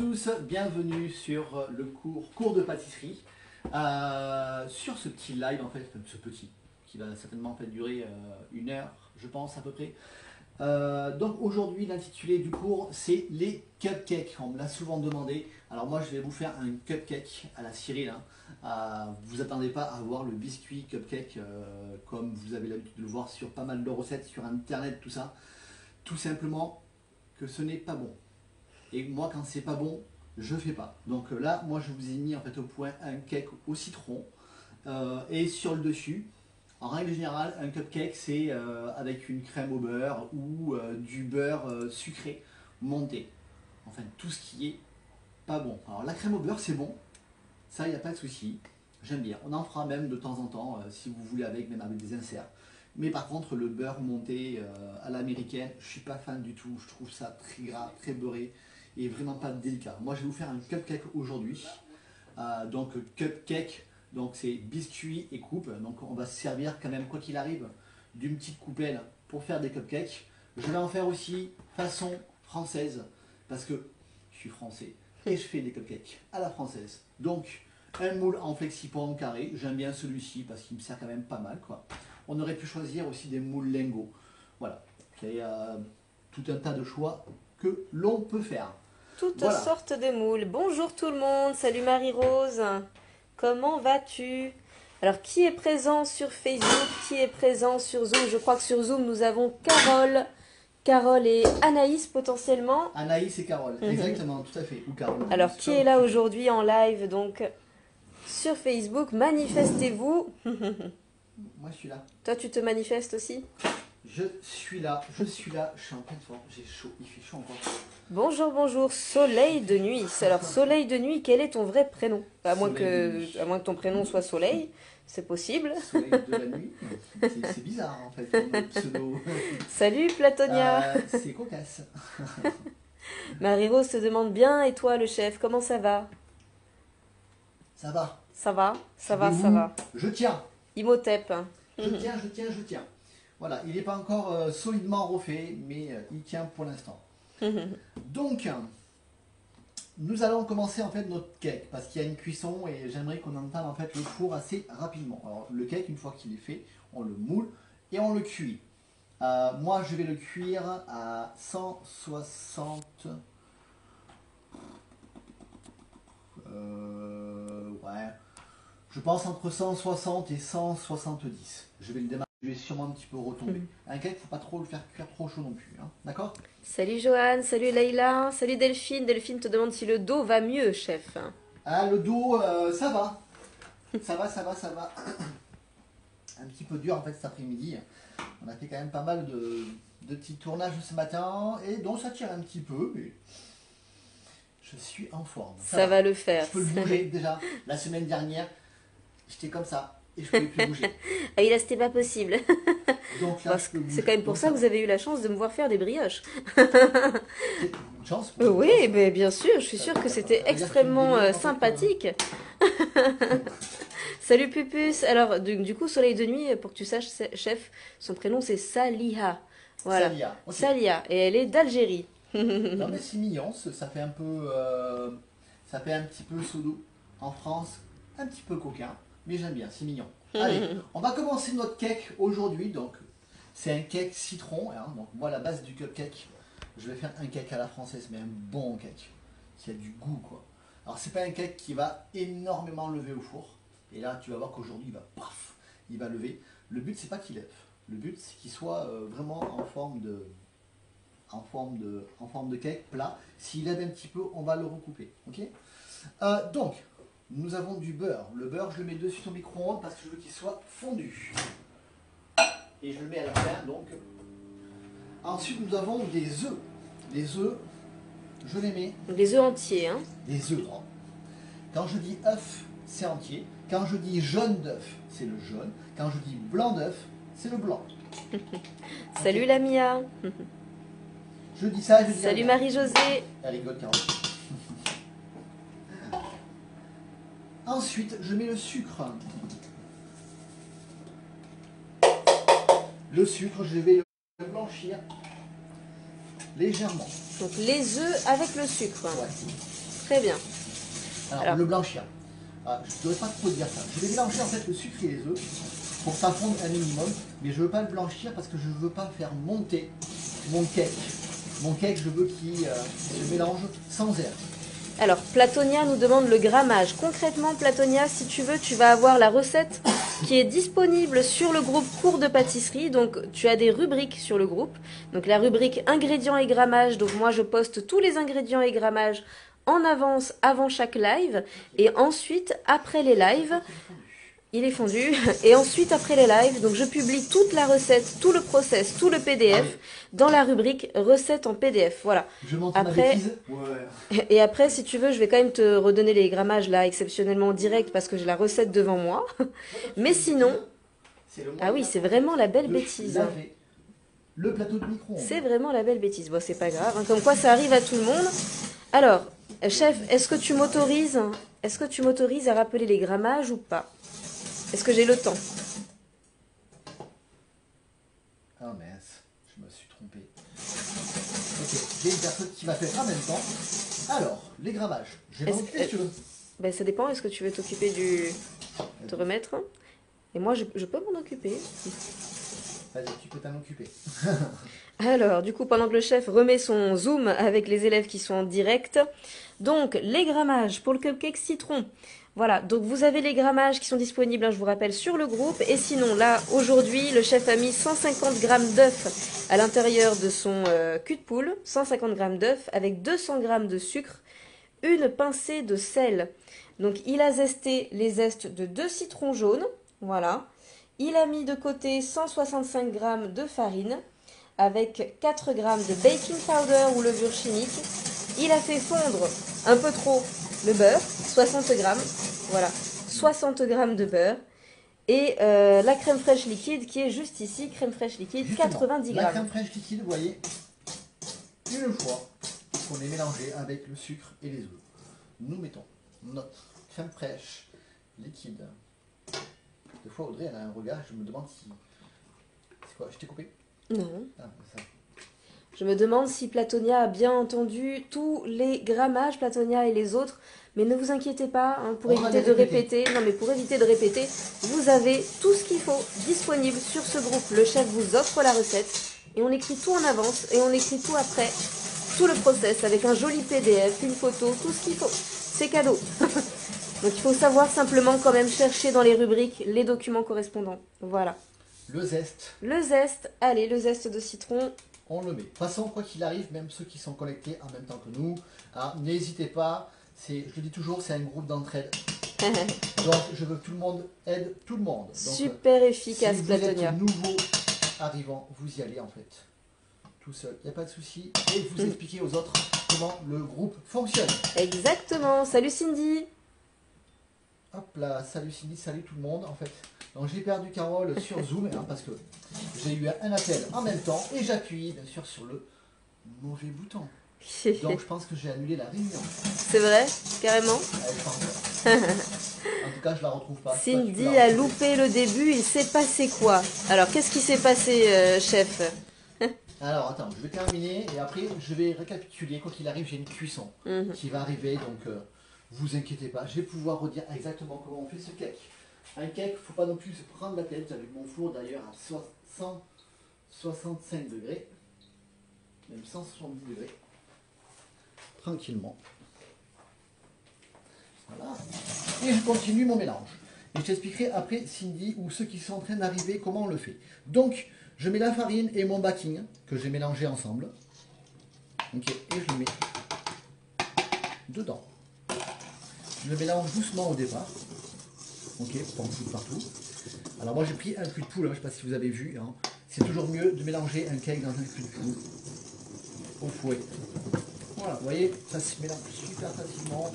tous, bienvenue sur le cours de pâtisserie. Sur ce petit live, en fait, ce petit, qui va certainement en fait durer 1 heure, je pense à peu près. Donc aujourd'hui, l'intitulé du cours, c'est les cupcakes. On me l'a souvent demandé. Alors moi, je vais vous faire un cupcake à la Cyril. Vous attendez pas à voir le biscuit cupcake comme vous avez l'habitude de le voir sur pas mal de recettes sur internet, tout ça. Tout simplement que ce n'est pas bon. Et moi, quand c'est pas bon, je fais pas. Donc là, moi, je vous ai mis en fait au point un cake au citron et sur le dessus. En règle générale, un cupcake, c'est avec une crème au beurre ou du beurre sucré monté. Enfin, tout ce qui est pas bon. Alors la crème au beurre, c'est bon. Ça, il n'y a pas de souci. J'aime bien. On en fera même de temps en temps, si vous voulez, même avec des inserts. Mais par contre, le beurre monté à l'américaine, je ne suis pas fan du tout. Je trouve ça très gras, très beurré et vraiment pas délicat. Moi, je vais vous faire un cupcake aujourd'hui. Donc, cupcake, donc c'est biscuit et coupe. Donc, on va se servir quand même, quoi qu'il arrive, d'une petite coupelle pour faire des cupcakes. Je vais en faire aussi façon française parce que je suis français et je fais des cupcakes à la française. Donc, un moule en flexipont carré. J'aime bien celui-ci parce qu'il me sert quand même pas mal, quoi. On aurait pu choisir aussi des moules lingots. Voilà. Il y a tout un tas de choix que l'on peut faire. Toutes sortes de moules. Bonjour tout le monde, salut Marie-Rose. Comment vas-tu? Alors, qui est présent sur Facebook? Qui est présent sur Zoom? Je crois que sur Zoom, nous avons Carole et Anaïs potentiellement. Anaïs et Carole, exactement, tout à fait. Ou Carole. Alors, qui est là aujourd'hui en live donc sur Facebook? Manifestez-vous. Moi, je suis là. Toi, tu te manifestes aussi? Je suis là, je suis en pleine forme, j'ai chaud, il fait chaud encore. Bonjour, bonjour, Soleil de nuit. Alors, Soleil de nuit, quel est ton vrai prénom? À moins que ton prénom soit Soleil, c'est possible. Soleil de la nuit, c'est bizarre en fait, comme pseudo. Salut Platonia. C'est cocasse. Marie-Rose te demande bien, et toi le chef, comment ça va? Ça va. Ça va, ça va, ça va. Je tiens. Imhotep. Je tiens. Voilà, il n'est pas encore solidement refait, mais il tient pour l'instant. Donc, nous allons commencer en fait notre cake, parce qu'il y a une cuisson et j'aimerais qu'on entame en fait le four assez rapidement. Alors, le cake, une fois qu'il est fait, on le moule et on le cuit. Moi, je vais le cuire à 160... ouais, je pense entre 160 et 170. Je vais le démarrer. Je vais sûrement un petit peu retomber. Un cake, il ne faut pas trop le faire cuire trop chaud non plus. Hein. D'accord? Salut Joanne, salut Leïla, salut Delphine. Delphine te demande si le dos va mieux, chef. Ah, le dos, ça va. Ça va. Un petit peu dur en fait cet après-midi. On a fait quand même pas mal de petits tournages ce matin. Et donc ça tire un petit peu. Mais je suis en forme. Ça va le faire. Je peux le bouger déjà. La semaine dernière, j'étais comme ça. Et je ne pouvais plus bouger. Ah oui, là, c'était pas possible. Donc là, c'est quand même pour ça que vous avez eu la chance de me voir faire des brioches. Une chance. Oui, mais bien sûr, je suis sûre que c'était extrêmement sympathique. Salut Pupus. Alors, du coup, Soleil de nuit, pour que tu saches, chef, son prénom c'est Saliha. Voilà. Salia. Okay. Salia. Et elle est d'Algérie. Non, mais c'est mignon. Ça fait un peu. Ça fait un petit peu solo. En France, un petit peu coquin. Mais j'aime bien, c'est mignon. Allez, on va commencer notre cake aujourd'hui. Donc, c'est un cake citron. Hein, donc, moi, la base du cupcake, je vais faire un cake à la française, mais un bon cake. Qui a du goût, quoi. Alors, c'est pas un cake qui va énormément lever au four. Et là, tu vas voir qu'aujourd'hui, il va lever. Le but, c'est pas qu'il lève. Le but, c'est qu'il soit vraiment en forme de cake plat. S'il lève un petit peu, on va le recouper. Ok? Donc, nous avons du beurre. Le beurre, je le mets dessus sur le micro-ondes parce que je veux qu'il soit fondu. Et je le mets à la fin, donc. Ensuite, nous avons des œufs. Les œufs, je les mets. Des œufs entiers, hein? Des œufs. Quand je dis œuf, c'est entier. Quand je dis jaune d'œuf, c'est le jaune. Quand je dis blanc d'œuf, c'est le blanc. Salut okay. La Mia. Je dis ça, je dis salut Marie-Josée. Elle rigole, Carole. Ensuite, je mets le sucre. Le sucre, je vais le blanchir légèrement. Donc les œufs avec le sucre. Ouais. Très bien. Alors, le blanchir. Ah, je ne devrais pas trop dire ça. Je vais mélanger en fait le sucre et les œufs pour que ça fonde un minimum. Mais je ne veux pas le blanchir parce que je ne veux pas faire monter mon cake. Mon cake, je veux qu'il se mélange sans air. Alors, Platonia nous demande le grammage. Concrètement, Platonia, si tu veux, tu vas avoir la recette qui est disponible sur le groupe cours de pâtisserie. Donc, tu as des rubriques sur le groupe. Donc, la rubrique ingrédients et grammage. Donc, moi, je poste tous les ingrédients et grammages en avance avant chaque live. Et ensuite, après les lives, il est fondu. Et ensuite, après les lives, donc je publie toute la recette, tout le process, tout le PDF dans la rubrique recette en PDF. Voilà. Je montre ma Après, bêtise. Ouais. et après, si tu veux, je vais quand même te redonner les grammages là exceptionnellement en direct parce que j'ai la recette devant moi. Mais sinon, ah oui, c'est vraiment la belle bêtise. Le plateau de micro. C'est vraiment la belle bêtise. Bon, c'est pas grave. Hein. Comme quoi, ça arrive à tout le monde. Alors, chef, est-ce que tu m'autorises à rappeler les grammages ou pas? Est-ce que j'ai le temps? Ah mince, je me suis trompé. Ok, j'ai une personne qui m'a fait en même temps. Alors, les grammages. Je vais m'en occuper si tu veux. Ben, ça dépend. Est-ce que tu veux t'occuper du... te remettre? Et moi, je peux m'en occuper. Vas-y, tu peux t'en occuper. Alors, du coup, pendant que le chef remet son Zoom avec les élèves qui sont en direct, donc les grammages pour le cupcake citron. Voilà, donc vous avez les grammages qui sont disponibles, hein, je vous rappelle, sur le groupe. Et sinon, là, aujourd'hui, le chef a mis 150 grammes d'œufs à l'intérieur de son cul de poule, 150 grammes d'œufs avec 200 grammes de sucre, une pincée de sel. Donc, il a zesté les zestes de 2 citrons jaunes, voilà. Il a mis de côté 165 grammes de farine, avec 4 grammes de baking powder ou levure chimique. Il a fait fondre un peu trop le beurre, 60 grammes, voilà, 60 grammes de beurre. Et la crème fraîche liquide qui est juste ici, crème fraîche liquide, Justement, 90 la grammes. crème fraîche liquide, vous voyez, une fois qu'on est mélangé avec le sucre et les œufs, nous mettons notre crème fraîche liquide. Des fois, Audrey, elle a un regard, je me demande si... C'est quoi, je t'ai coupé? Non. Ah, ça. Je me demande si Platonia a bien entendu tous les grammages, Platonia et les autres. Mais ne vous inquiétez pas, hein, pour éviter de répéter. Non, mais pour éviter de répéter, vous avez tout ce qu'il faut disponible sur ce groupe. Le chef vous offre la recette et on écrit tout en avance et on écrit tout après, tout le process avec un joli PDF, une photo, tout ce qu'il faut. C'est cadeau. Donc il faut savoir simplement quand même chercher dans les rubriques les documents correspondants. Voilà. Le zeste. Le zeste, allez, le zeste de citron. On le met. De toute façon, quoi qu'il arrive, même ceux qui sont connectés en même temps que nous, hein, n'hésitez pas. Je le dis toujours, c'est un groupe d'entraide. Donc, je veux que tout le monde aide tout le monde. Donc, super efficace, si vous Platonia. êtes nouveau arrivant, vous y allez en fait. Tout seul, il n'y a pas de souci. Et vous expliquez aux autres comment le groupe fonctionne. Exactement. Salut Cindy. Hop là, salut Cindy, salut tout le monde en fait. Donc j'ai perdu Carole sur Zoom hein, parce que j'ai eu un appel en même temps et j'appuie bien sûr sur le mauvais bouton. Donc je pense que j'ai annulé la réunion. C'est vrai, carrément. Je pense. En tout cas, je la retrouve pas. Cindy a loupé le début, il s'est passé quoi? Alors, qu'est-ce qui s'est passé, chef? Alors, attends, je vais terminer et après, je vais récapituler. Quoi qu'il arrive, j'ai une cuisson qui va arriver, donc vous inquiétez pas. Je vais pouvoir redire exactement comment on fait ce cake. Un cake, il ne faut pas non plus se prendre la tête. J'avais mon four d'ailleurs à 165 degrés, même 170 degrés. Tranquillement. Voilà. Et je continue mon mélange. Et je t'expliquerai après, Cindy, ou ceux qui sont en train d'arriver, comment on le fait. Donc, je mets la farine et mon baking, que j'ai mélangé ensemble. Ok, et je le mets dedans. Je le mélange doucement au départ. Ok, pour pas en foutre partout. Alors moi j'ai pris un cul de poule, hein, je ne sais pas si vous avez vu. Hein. C'est toujours mieux de mélanger un cake dans un cul de poule. Au fouet. Voilà, vous voyez, ça se mélange super facilement.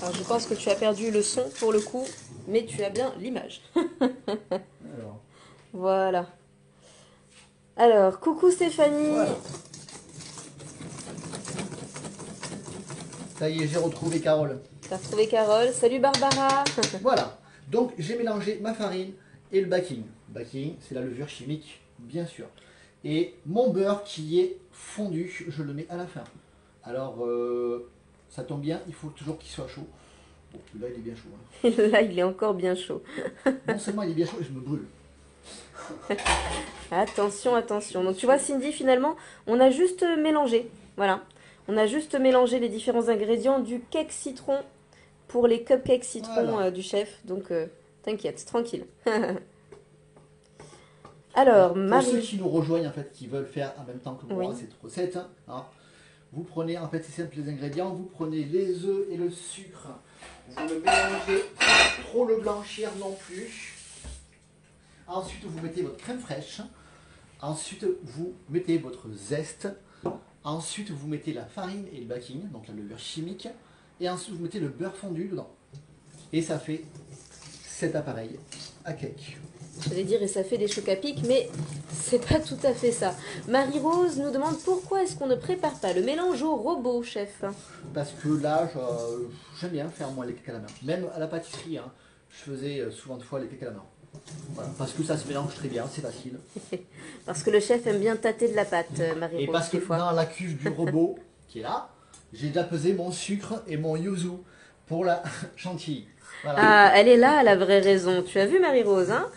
Alors je pense que tu as perdu le son pour le coup, mais tu as bien l'image. Alors. Voilà. Alors, coucou Stéphanie. Voilà. Ça y est, j'ai retrouvé Carole. T'as retrouvé Carole. Salut Barbara. Voilà. Donc j'ai mélangé ma farine et le baking. Le baking, c'est la levure chimique, bien sûr. Et mon beurre qui est fondu, je le mets à la fin. Alors, ça tombe bien, il faut toujours qu'il soit chaud. Bon, là il est bien chaud. Hein. Là, il est encore bien chaud. Non seulement il est bien chaud, et je me brûle. Attention, attention. Donc tu vois, Cindy, finalement, on a juste mélangé. Voilà. On a juste mélangé les différents ingrédients du cake citron pour les cupcakes citron Voilà. du chef. Donc t'inquiète, tranquille. Alors, Pour ceux Marie. qui nous rejoignent, en fait, qui veulent faire en même temps que moi Oui. cette recette, hein, vous prenez, en fait, c'est simple les ingrédients, vous prenez les œufs et le sucre, vous le mélangez sans trop le blanchir non plus. Ensuite, vous mettez votre crème fraîche. Ensuite, vous mettez votre zeste. Ensuite, vous mettez la farine et le baking, donc la levure chimique. Et ensuite, vous mettez le beurre fondu dedans. Et ça fait cet appareil à cake. J'allais dire, et ça fait des chocs à pic, mais c'est pas tout à fait ça. Marie-Rose nous demande pourquoi est-ce qu'on ne prépare pas le mélange au robot, chef. Parce que là, j'aime bien faire moi les cakes à la main. Même à la pâtisserie, hein, je faisais souvent de fois les cakes à la main. Voilà, parce que ça se mélange très bien, c'est facile. Parce que le chef aime bien tâter de la pâte, Et Marie-Rose, parce que des fois. dans la cuve du robot, qui est là, j'ai déjà pesé mon sucre et mon yuzu pour la chantilly. Voilà. Ah, elle est là, la vraie raison. Tu as vu, Marie-Rose, hein?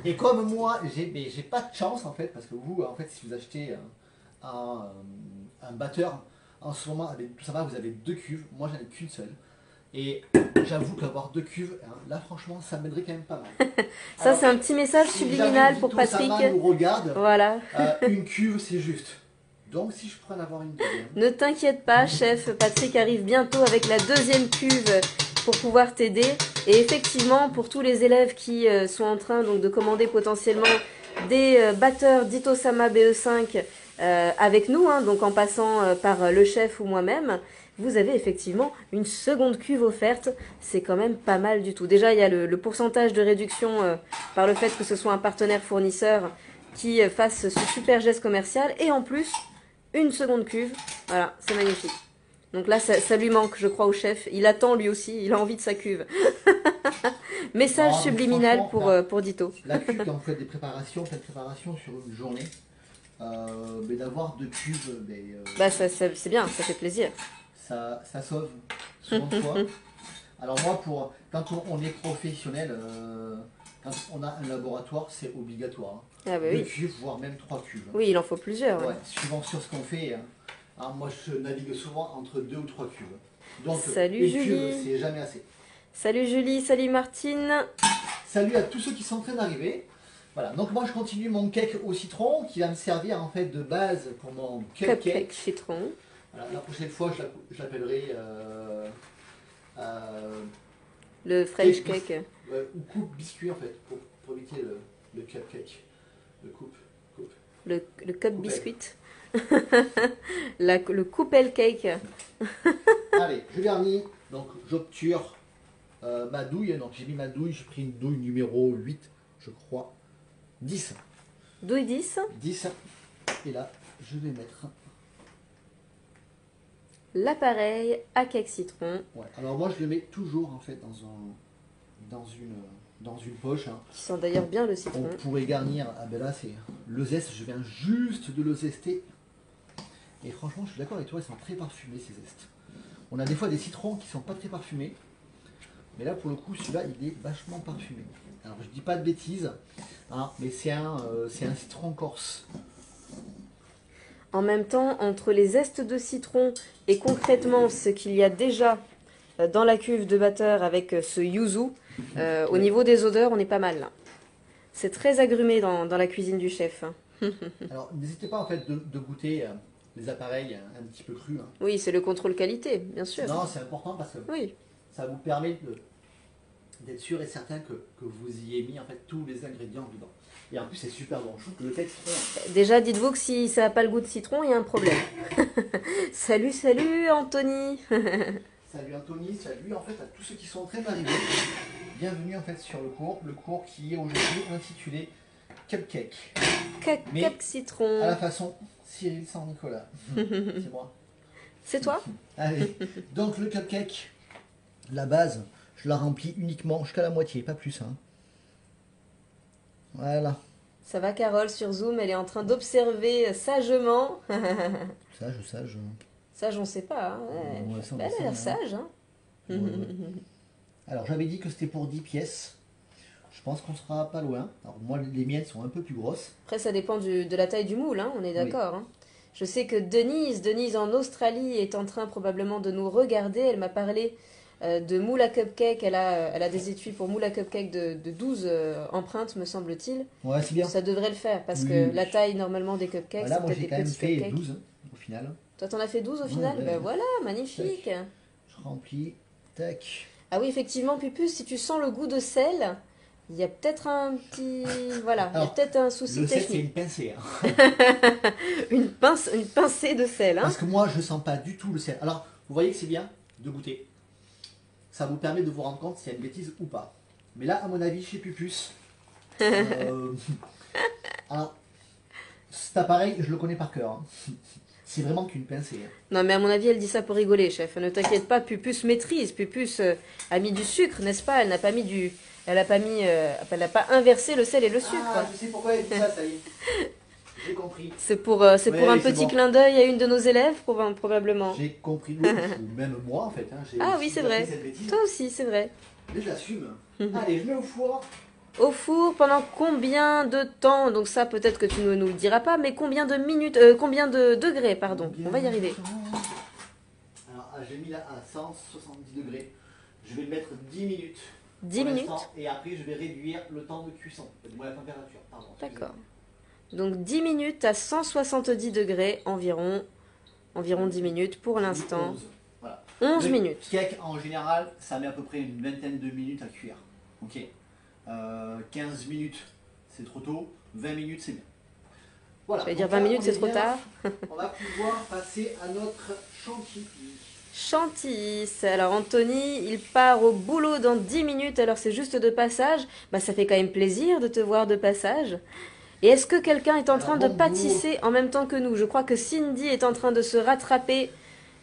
Et comme moi, j'ai pas de chance en fait, parce que vous, en fait, si vous achetez un batteur, en ce moment, avec tout ça va, vous avez 2 cuves. Moi, j'en ai qu'une seule. Et j'avoue qu'avoir 2 cuves, hein, là, franchement, ça m'aiderait quand même pas mal. Ça, Alors, c'est un petit message si subliminal jamais pour Vito Sama Patrick. nous regarde, Voilà. une cuve, c'est juste. Donc, si je pourrais en avoir une deuxième. Ne t'inquiète pas, chef. Patrick arrive bientôt avec la deuxième cuve pour pouvoir t'aider. Et effectivement, pour tous les élèves qui sont en train donc, de commander potentiellement des batteurs d'Itosama BE5 avec nous, hein, donc en passant par le chef ou moi-même, vous avez effectivement une seconde cuve offerte. C'est quand même pas mal du tout. Déjà, il y a le pourcentage de réduction par le fait que ce soit un partenaire fournisseur qui fasse ce super geste commercial. Et en plus, une seconde cuve. Voilà, c'est magnifique. Donc là, ça lui manque, je crois, au chef. Il attend lui aussi, il a envie de sa cuve. Message Ah, mais subliminal franchement, pour Dito. la cuve, quand vous faites des préparations, faites préparations sur une journée, mais d'avoir 2 cuves, Bah, c'est bien, ça fait plaisir. ça sauve souvent de fois. Alors moi, quand on est professionnel, quand on a un laboratoire, c'est obligatoire. Hein. Ah bah 2 oui. cuves, voire même 3 cuves. Oui, il en faut plusieurs. Ouais, suivant sur ce qu'on fait. Hein. Alors, moi, je navigue souvent entre 2 ou 3 cuves. Donc, Salut, une Julie. cuve, c'est jamais assez. Salut Julie, salut Martine. Salut à tous ceux qui sont en train d'arriver. Voilà, donc moi je continue mon cake au citron qui va me servir en fait de base pour mon Cupcake cupcake. citron. Voilà, la prochaine fois je l'appellerai Le French cake. ou coupe biscuit en fait pour éviter le cupcake. Le coupe. Le cup Coupelle. biscuit. Le coupelle cake. Allez, je garnis, donc j'obture ma douille. Donc j'ai mis ma douille, j'ai pris une douille numéro 8, je crois. 10. Douille 10. 10. Et là, je vais mettre. L'appareil à cake citron. Ouais. Alors moi je le mets toujours en fait dans une poche. Hein. Qui sent d'ailleurs bien le On citron. pourrait garnir. Ah ben là c'est le zeste, je viens juste de le zester. Et franchement je suis d'accord avec toi, ils sont très parfumés ces zestes. On a des fois des citrons qui sont pas très parfumés. Mais là pour le coup celui-là il est vachement parfumé. Alors je dis pas de bêtises, hein, mais c'est un citron corse. En même temps, entre les zestes de citron et concrètement ce qu'il y a déjà dans la cuve de batteur avec ce yuzu, au niveau des odeurs, on est pas mal là. C'est très agrumé dans la cuisine du chef. Alors n'hésitez pas en fait de goûter les appareils un petit peu crus. Hein. Oui, c'est le contrôle qualité, bien sûr. Non, c'est important parce que Oui. ça vous permet d'être sûr et certain que vous y ayez mis en fait tous les ingrédients dedans. Et en plus c'est super bon. Je trouve que le texte Déjà, dites-vous que si ça n'a pas le goût de citron, il y a un problème. Salut, salut Anthony. Salut Anthony, salut en fait à tous ceux qui sont en train d'arriver. Bienvenue en fait sur le cours qui est aujourd'hui intitulé Cupcake. Mais Cake citron. à la façon Cyril sans Nicolas. C'est moi. C'est toi? Allez, donc le cupcake, la base, je la remplis uniquement jusqu'à la moitié, pas plus. Hein. Voilà. Ça va Carole sur Zoom, elle est en train d'observer sagement. Sage. Sage, on sait pas. Hein. Ouais. Ouais, ça, on Elle a sait, l'air hein. sage. Hein. Ouais, ouais. Alors j'avais dit que c'était pour 10 pièces. Je pense qu'on sera pas loin. Alors moi les miennes sont un peu plus grosses. Après, ça dépend de la taille du moule, hein, on est Oui. d'accord. Hein. Je sais que Denise en Australie est en train probablement de nous regarder. Elle m'a parlé de moule à cupcake. Elle a des étuis pour moule à cupcake de 12 empreintes, me semble-t-il. Ouais, c'est bien. Ça devrait le faire parce Oui, que oui. la taille normalement des cupcakes, Voilà, c'est moi peut-être j'ai des quand même petits fait cupcakes. 12 au final. Toi, t'en as fait 12 au final? Ouais. Ben voilà, magnifique. Je remplis. Tac. Ah oui, effectivement, Pupus, si tu sens le goût de sel, il y a peut-être un petit... Voilà, il y a Alors, peut-être un souci Le sel c'est technique. une pincée. Hein. Une pincée de sel, hein. Parce que moi je sens pas du tout le sel. Alors vous voyez que c'est bien de goûter. Ça vous permet de vous rendre compte s'il y a une bêtise ou pas. Mais là à mon avis chez Pupus. Alors, cet appareil je le connais par cœur. Hein. C'est vraiment qu'une pincée. Hein. Non, mais à mon avis, elle dit ça pour rigoler, chef. Ne t'inquiète pas, Pupus maîtrise. Pupus a mis du sucre, n'est-ce pas? Elle n'a pas mis du... Elle n'a pas inversé le sel et le sucre. Ah, je sais pourquoi elle dit ça, ça y est. J'ai compris. C'est pour Oui, un c'est petit bon. clin d'œil à une de nos élèves, probablement. J'ai compris. Oui, même moi en fait. Hein, j'ai Ah aussi oui, c'est déjà vrai. fait cette bêtise. Toi aussi, c'est vrai. Mais je l'assume. Allez, je mets au four. Au four, pendant combien de temps? Donc ça, peut-être que tu ne nous le diras pas, mais combien de minutes, combien de degrés, pardon. On va y arriver. Alors, j'ai mis là à 170 degrés. Je vais le mettre 10 minutes. 10 pour minutes. l'instant, et après, je vais réduire le temps de cuisson. Moi, la température, pardon. D'accord. Donc 10 minutes à 170 degrés environ. Environ 10 minutes pour l'instant. 11. Voilà. 11 Le minutes. cake, en général, ça met à peu près une vingtaine de minutes à cuire. Ok. 15 minutes, c'est trop tôt. 20 minutes, c'est bien. Voilà. Tu vas dire Donc 20 là, minutes, on c'est est trop bien. tard. On va pouvoir passer à notre chantilly. Chantilly. Alors Anthony, il part au boulot dans 10 minutes, alors c'est juste de passage. Bah ça fait quand même plaisir de te voir de passage. Et est-ce que quelqu'un est en train de bon pâtisser en même temps que nous? Je crois que Cindy est en train de se rattraper.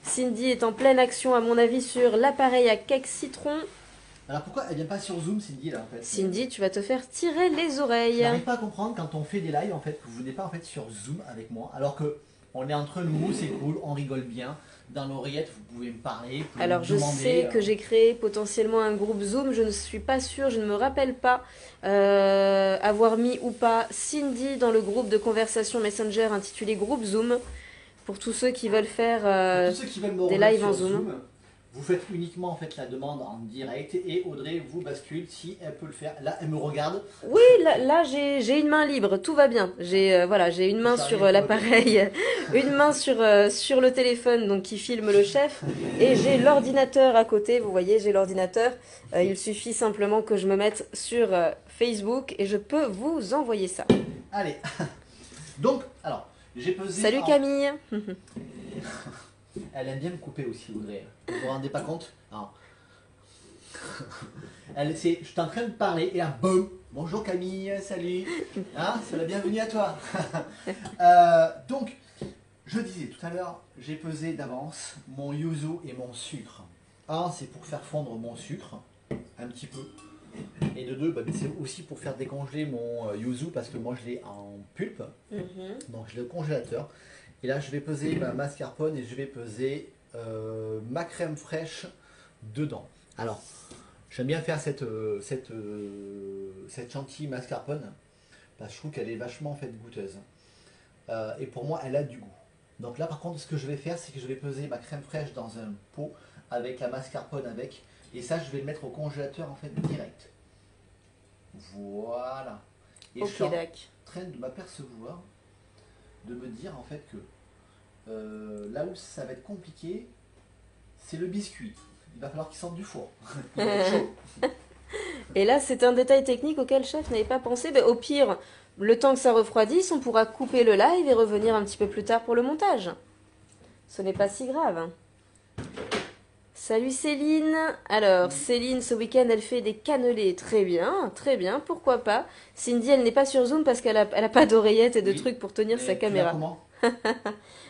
Cindy est en pleine action à mon avis sur l'appareil à cake citron. Alors pourquoi elle vient pas sur Zoom, Cindy, là, en fait? Cindy, tu vas te faire tirer les Je oreilles. n'arrive pas à comprendre quand on fait des lives, en fait, que vous venez pas en fait sur Zoom avec moi, alors que on est entre nous, c'est cool, on rigole bien. Dans l'oreillette, vous pouvez me parler. Vous pouvez Alors me je demander, sais que j'ai créé potentiellement un groupe Zoom, je ne suis pas sûre, je ne me rappelle pas avoir mis ou pas Cindy dans le groupe de conversation Messenger intitulé groupe Zoom, pour tous ceux qui veulent faire... Pour tous ceux qui veulent me des rejoindre lives sur en Zoom. Zoom, vous faites uniquement en fait la demande en direct et Audrey vous bascule si elle peut le faire. Là, elle me regarde. Oui, là j'ai une main libre, tout va bien. Voilà, j'ai une main Ça sur arrive, l'appareil, une main sur le téléphone donc qui filme le chef, et j'ai l'ordinateur à côté. Vous voyez, j'ai l'ordinateur. Il suffit simplement que je me mette sur Facebook et je peux vous envoyer ça. Allez. Donc, alors, j'ai pesé. Salut en- Camille. Elle aime bien me couper aussi, Audrey. Vous vous rendez pas compte? Non. Je suis en train de parler et là, boum. Bonjour Camille, salut. Hein, c'est la bienvenue à toi. Donc, je disais tout à l'heure, j'ai pesé d'avance mon yuzu et mon sucre. Un, c'est pour faire fondre mon sucre, un petit peu. Et de deux, bah, c'est aussi pour faire décongeler mon yuzu parce que moi je l'ai en pulpe. Donc je l'ai au congélateur. Et là je vais peser ma mascarpone et je vais peser ma crème fraîche dedans. Alors, j'aime bien faire cette chantilly mascarpone parce que je trouve qu'elle est vachement en fait goûteuse. Et pour moi, elle a du goût. Donc là, par contre, ce que je vais faire, c'est que je vais peser ma crème fraîche dans un pot avec la mascarpone avec. Et ça, je vais le mettre au congélateur en fait direct. Voilà. Et je Ok, suis en d'accord. train de m'apercevoir, de me dire en fait que là où ça va être compliqué, c'est le biscuit. Il va falloir qu'il sorte du four. Il va être chaud. Et là, c'est un détail technique auquel le chef n'avait pas pensé. Mais au pire, le temps que ça refroidisse, on pourra couper le live et revenir un petit peu plus tard pour le montage. Ce n'est pas si grave. Salut Céline. Alors, Céline, ce week-end, elle fait des cannelés. Très bien, pourquoi pas. Cindy, elle n'est pas sur Zoom parce qu'elle a pas d'oreillette et de Oui. trucs pour tenir Mais sa tu caméra. l'as comment?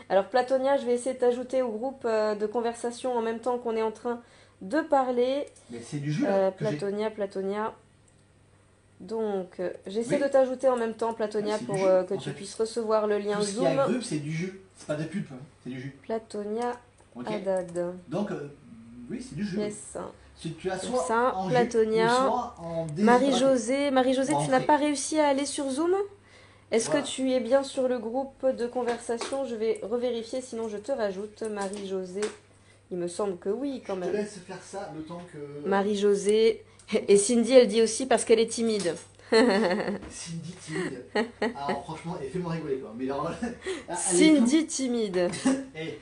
Alors, Platonia, je vais essayer de t'ajouter au groupe de conversation en même temps qu'on est en train de parler. Mais c'est du jus là, que j'ai. Platonia. Donc, j'essaie Oui. de t'ajouter en même temps, Platonia, Ah, c'est pour du jus, que en tu fait. puisses recevoir le lien Tout ce qui est Zoom. agrumes, c'est du jus. C'est pas de pulpe, hein, c'est du jus. Platonia, Ok. Haddad. Donc, oui, c'est du jeu. Yes. Si tu as Donc soit ça, en jus, Platonia. ou soit en déshydraté. Marie-Josée, En tu n'as frais. pas réussi à aller sur Zoom? Est-ce Voilà. que tu es bien sur le groupe de conversation? Je vais revérifier, sinon je te rajoute. Marie-Josée, il me semble que oui, quand Je te même. laisse faire ça le temps que... Marie-Josée. Et Cindy, elle dit aussi parce qu'elle est timide. Cindy timide. Alors franchement, et fais-moi rigoler quoi. Mais alors, Cindy timide. Eh,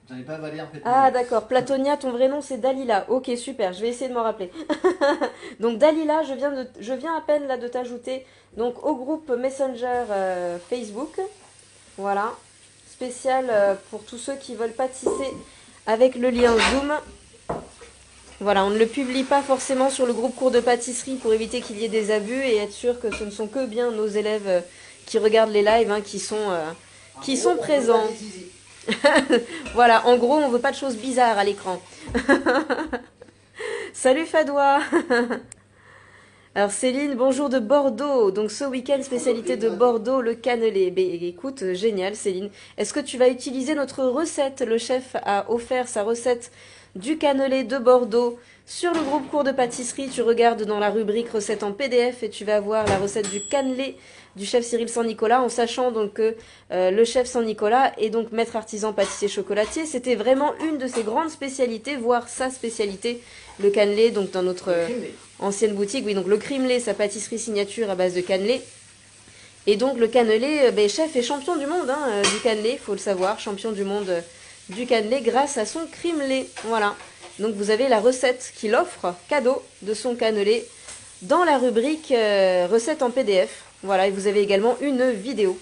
j'en ai pas avalé en fait. Ah d'accord, Platonia, ton vrai nom c'est Dalila. Ok, super, je vais essayer de m'en rappeler. Donc Dalila, je viens à peine là de t'ajouter donc au groupe Messenger Facebook. Voilà, spécial pour tous ceux qui veulent pâtisser avec le lien Zoom. Voilà, on ne le publie pas forcément sur le groupe cours de pâtisserie pour éviter qu'il y ait des abus et être sûr que ce ne sont que bien nos élèves qui regardent les lives hein, qui sont présents. Voilà, en gros, on veut pas de choses bizarres à l'écran. Salut Fadoua. Alors Céline, bonjour de Bordeaux. Donc ce week-end, spécialité de Bordeaux, le cannelé. Écoute, génial Céline. Est-ce que tu vas utiliser notre recette? Le chef a offert sa recette du cannelé de Bordeaux sur le groupe cours de pâtisserie. Tu regardes dans la rubrique recettes en PDF et tu vas voir la recette du cannelé du chef Cyril San-Nicolas, en sachant donc que le chef San-Nicolas est donc maître artisan pâtissier chocolatier. C'était vraiment une de ses grandes spécialités, voire sa spécialité, le cannelé, donc dans notre ancienne boutique. Oui, donc le crimelé, sa pâtisserie signature à base de cannelé. Et donc le cannelé, chef est champion du monde hein, du cannelé, faut le savoir, champion du monde du cannelé grâce à son crimelé. Voilà. Donc vous avez la recette qu'il offre, cadeau de son cannelé, dans la rubrique recettes en PDF. Voilà, et vous avez également une vidéo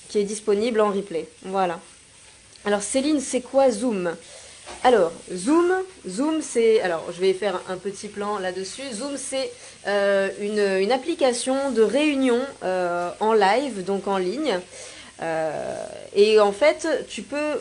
qui est disponible en replay. Voilà. Alors Céline, c'est quoi Zoom? Alors, Zoom c'est... Alors, je vais faire un petit plan là-dessus. Zoom, c'est une application de réunion en live, donc en ligne. Et en fait, tu peux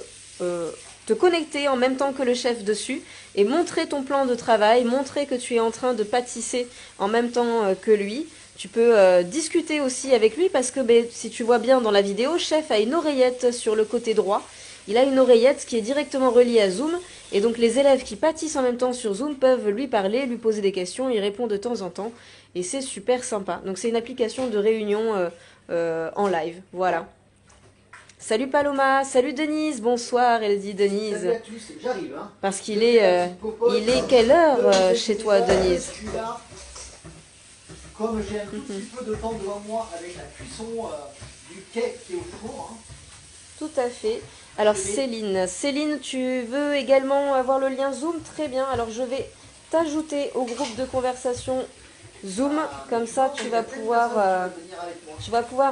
te connecter en même temps que le chef dessus et montrer ton plan de travail, montrer que tu es en train de pâtisser en même temps que lui. Tu peux discuter aussi avec lui parce que si tu vois bien dans la vidéo, chef a une oreillette sur le côté droit. Il a une oreillette qui est directement reliée à Zoom. Et donc les élèves qui pâtissent en même temps sur Zoom peuvent lui parler, lui poser des questions. Il répond de temps en temps. Et c'est super sympa. Donc c'est une application de réunion en live. Voilà. Salut Paloma, salut Denise, bonsoir, elle dit Denise. Salut à tous, j'arrive hein. Parce qu'il est, il est quelle heure chez toi Denise? Je suis là. Comme j'ai un tout petit peu de temps devant moi avec la cuisson du cake qui est au four. Hein. Tout à fait. Alors Céline, tu veux également avoir le lien Zoom? Très bien, alors je vais t'ajouter au groupe de conversation Zoom. Comme ça tu vas pouvoir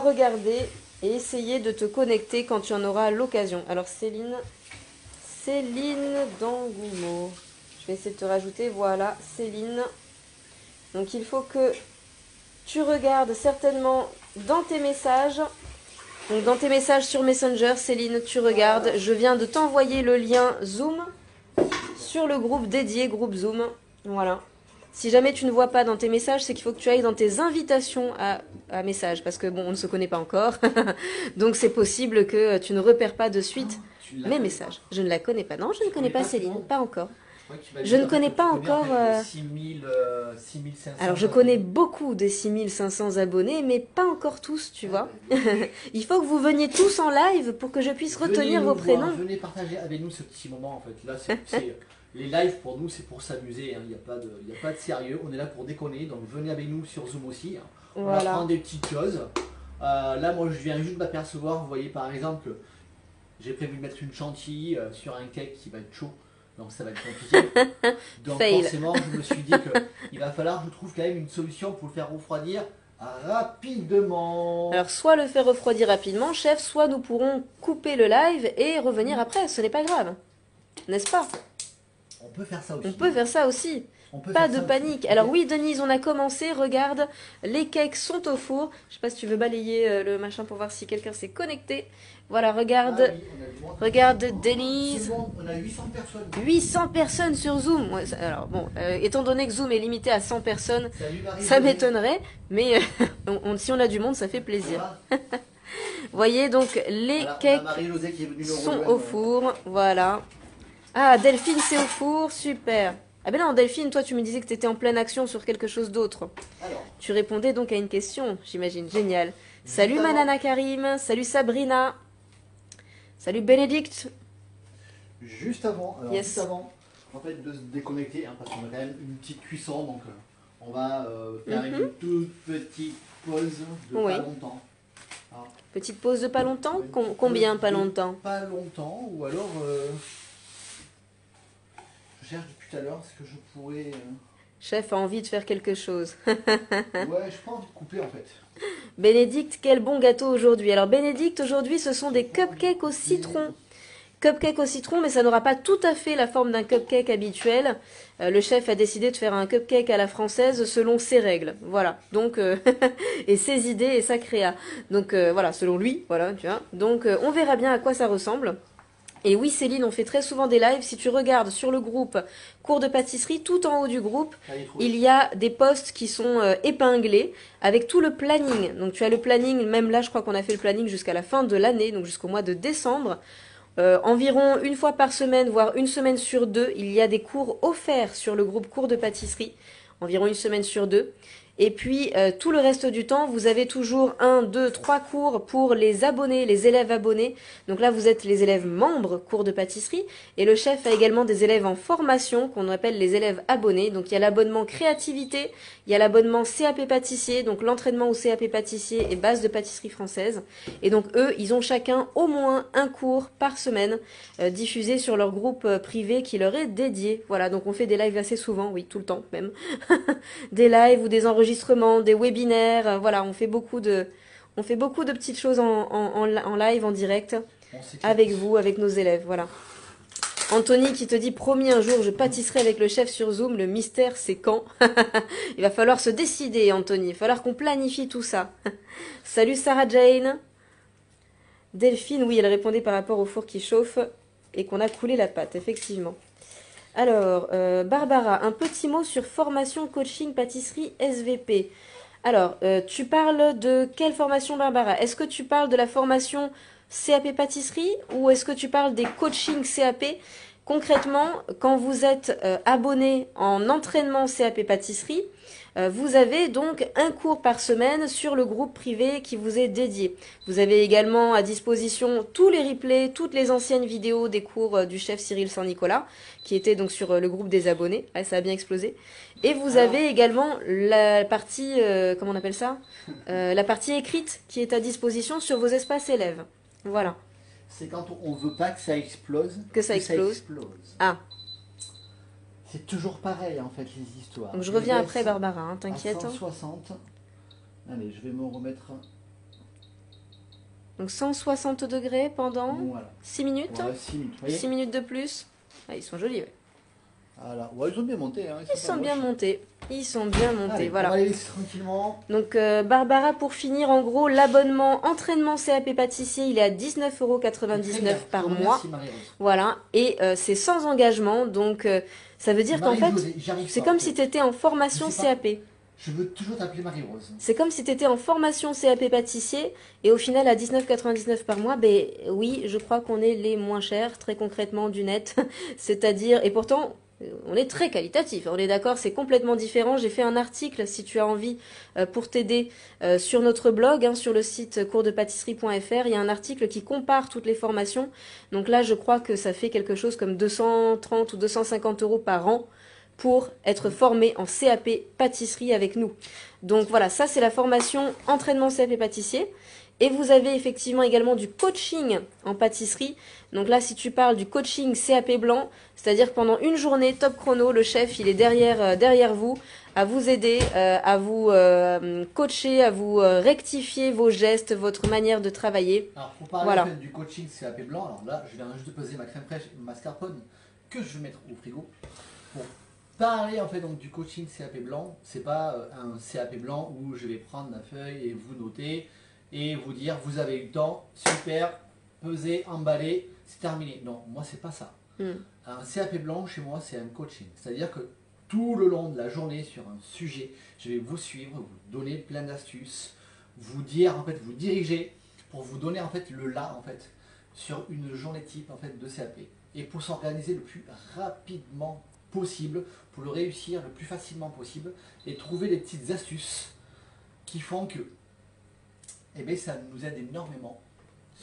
regarder et essayer de te connecter quand tu en auras l'occasion. Alors Céline Dangoumo. Je vais essayer de te rajouter, voilà, Céline. Donc il faut que tu regardes certainement dans tes messages. Donc dans tes messages sur Messenger, Céline, tu regardes. Je viens de t'envoyer le lien Zoom sur le groupe dédié, groupe Zoom. Voilà. Si jamais tu ne vois pas dans tes messages, c'est qu'il faut que tu ailles dans tes invitations à messages. Parce que bon, on ne se connaît pas encore. Donc c'est possible que tu ne repères pas de suite mes messages. Je ne la connais pas. Non, je ne connais pas Céline, pas encore. Je ne connais pas encore... 6500 Alors je connais beaucoup des 6500 abonnés, mais pas encore tous, tu vois. Il faut que vous veniez tous en live pour que je puisse retenir vos prénoms. Venez partager avec nous ce petit moment en fait. Là, les lives pour nous, c'est pour s'amuser. Hein. Il n'y a pas de sérieux. On est là pour déconner. Donc venez avec nous sur Zoom aussi. Hein. On Voilà. apprend des petites choses. Là, moi, je viens juste m'apercevoir. Vous voyez, par exemple, j'ai prévu de mettre une chantilly sur un cake qui va être chaud. Donc ça va être compliqué. Donc Fail. forcément, je me suis dit qu'il va falloir que je trouve quand même une solution pour le faire refroidir rapidement. Alors soit le faire refroidir rapidement, chef, soit nous pourrons couper le live et revenir après. Ce n'est pas grave. N'est-ce pas? On peut faire ça aussi. On peut faire ça aussi. Pas de panique. Alors oui, Denise, on a commencé. Regarde, les cakes sont au four. Je sais pas si tu veux balayer le machin pour voir si quelqu'un s'est connecté. Voilà, regarde. Regarde, Denise. Bon, on a 800 personnes. 800 personnes sur Zoom. Ouais, alors bon, étant donné que Zoom est limité à 100 personnes, Salut, Marie, ça m'étonnerait. Mais si on a du monde, ça fait plaisir. Voyez donc les Voilà, on a cakes Marie-Josée qui est venue nous sont rejoindre. au four, voilà. Ah, Delphine, c'est au four, super. Ah ben non, Delphine, toi tu me disais que tu étais en pleine action sur quelque chose d'autre. Alors, Tu répondais donc à une question, j'imagine, génial. juste Salut avant- Manana Karim, salut Sabrina, salut Bénédicte. Juste avant, Yes. juste avant en fait, de se déconnecter, hein, parce qu'on a quand même une petite cuisson, donc on va faire une toute petite pause de Oui. pas longtemps. Alors, Petite pause de pas longtemps. une petite Combien pause pas de longtemps? Pas longtemps, ou alors je cherche depuis tout à l'heure ce que je pourrais. Chef a envie de faire quelque chose. Ouais, j'ai pas envie de couper en fait. Bénédicte, quel bon gâteau aujourd'hui. Alors Bénédicte, aujourd'hui ce sont des cupcakes au citron. Cupcake au citron, mais ça n'aura pas tout à fait la forme d'un cupcake habituel. Le chef a décidé de faire un cupcake à la française selon ses règles. Voilà. Donc, et ses idées et sa créa. Donc, voilà, selon lui. Voilà, tu vois. Donc, on verra bien à quoi ça ressemble. Et oui, Céline, on fait très souvent des lives. Si tu regardes sur le groupe Cours de pâtisserie, tout en haut du groupe, il y a des posts qui sont épinglés avec tout le planning. Donc, tu as le planning, même là, je crois qu'on a fait le planning jusqu'à la fin de l'année, donc jusqu'au mois de décembre. Environ une fois par semaine, voire une semaine sur deux, il y a des cours offerts sur le groupe Cours de pâtisserie, environ une semaine sur deux. Et puis tout le reste du temps, vous avez toujours 1, 2, 3 cours pour les abonnés, les élèves abonnés. Donc là, vous êtes les élèves membres cours de pâtisserie. Et le chef a également des élèves en formation qu'on appelle les élèves abonnés. Donc il y a l'abonnement créativité, il y a l'abonnement CAP pâtissier, donc l'entraînement au CAP pâtissier et base de pâtisserie française. Et donc eux, ils ont chacun au moins un cours par semaine diffusé sur leur groupe privé qui leur est dédié. Voilà, donc on fait des lives assez souvent, oui, tout le temps même. Des lives ou des enregistrements, des webinaires, voilà, on fait beaucoup de petites choses en live, en direct, avec vous, avec nos élèves, voilà. Anthony qui te dit, promis un jour, je pâtisserai avec le chef sur Zoom, le mystère c'est quand. Il va falloir se décider, Anthony, il va falloir qu'on planifie tout ça. Salut Sarah Jane. Delphine, oui, elle répondait par rapport au four qui chauffe et qu'on a coulé la pâte, effectivement. Alors, Barbara, un petit mot sur formation coaching pâtisserie SVP. Alors, tu parles de quelle formation, Barbara? Est-ce que tu parles de la formation CAP pâtisserie ou est-ce que tu parles des coachings CAP? Concrètement, quand vous êtes abonné en entraînement CAP pâtisserie, vous avez donc un cours par semaine sur le groupe privé qui vous est dédié. Vous avez également à disposition tous les replays, toutes les anciennes vidéos des cours du chef Cyril Saint-Nicolas, qui étaient donc sur le groupe des abonnés. Ah, ça a bien explosé. Et vous avez également la partie, comment on appelle ça la partie écrite qui est à disposition sur vos espaces élèves. Voilà. C'est quand on veut pas que ça explose. Que ça explose. Ah. C'est toujours pareil en fait les histoires. Donc je reviens après Barbara, hein, t'inquiète. 160. Allez, je vais me remettre. Donc 160 degrés pendant voilà. 6 minutes. Voilà, 6 minutes. 6 minutes de plus. Ah, ils sont jolis, ouais. Voilà. Ouais, ils sont bien montés. Hein, Ils sont bien montés. Ils sont bien montés, allez, voilà. On va aller tranquillement. Donc Barbara, pour finir, en gros, l'abonnement entraînement CAP pâtissier, il est à 19,99 € par mois. Voilà, et c'est sans engagement, donc ça veut dire qu'en fait, c'est comme si tu étais en formation CAP. Je veux toujours t'appeler Marie-Rose. C'est comme si tu étais en formation CAP pâtissier, et au final, à 19,99 € par mois, ben oui, je crois qu'on est les moins chers, très concrètement, du net. C'est-à-dire, et pourtant... on est très qualitatif, on est d'accord, c'est complètement différent. J'ai fait un article, si tu as envie, pour t'aider, sur notre blog, hein, sur le site coursdepâtisserie.fr. Il y a un article qui compare toutes les formations. Donc là, je crois que ça fait quelque chose comme 230 ou 250 € par an pour être formé en CAP pâtisserie avec nous. Donc voilà, ça c'est la formation entraînement CAP pâtissier. Et vous avez effectivement également du coaching en pâtisserie. Donc là, si tu parles du coaching CAP blanc, c'est-à-dire que pendant une journée top chrono, le chef, il est derrière vous, à vous aider, à vous coacher, à vous rectifier vos gestes, votre manière de travailler. Alors, pour parler en fait, du coaching CAP blanc, alors là, je viens juste de poser ma crème fraîche et ma mascarpone que je vais mettre au frigo. Pour parler en fait donc du coaching CAP blanc, c'est pas un CAP blanc où je vais prendre ma feuille et vous noter et vous dire vous avez eu le temps, super, peser, emballer, c'est terminé. Non, moi c'est pas ça. Un CAP blanc chez moi c'est un coaching, c'est-à-dire que tout le long de la journée sur un sujet, je vais vous suivre, vous donner plein d'astuces, vous dire en fait, vous diriger pour vous donner en fait le là en fait sur une journée type en fait de CAP et pour s'organiser le plus rapidement possible, pour le réussir le plus facilement possible et trouver des petites astuces qui font que eh bien, ça nous aide énormément.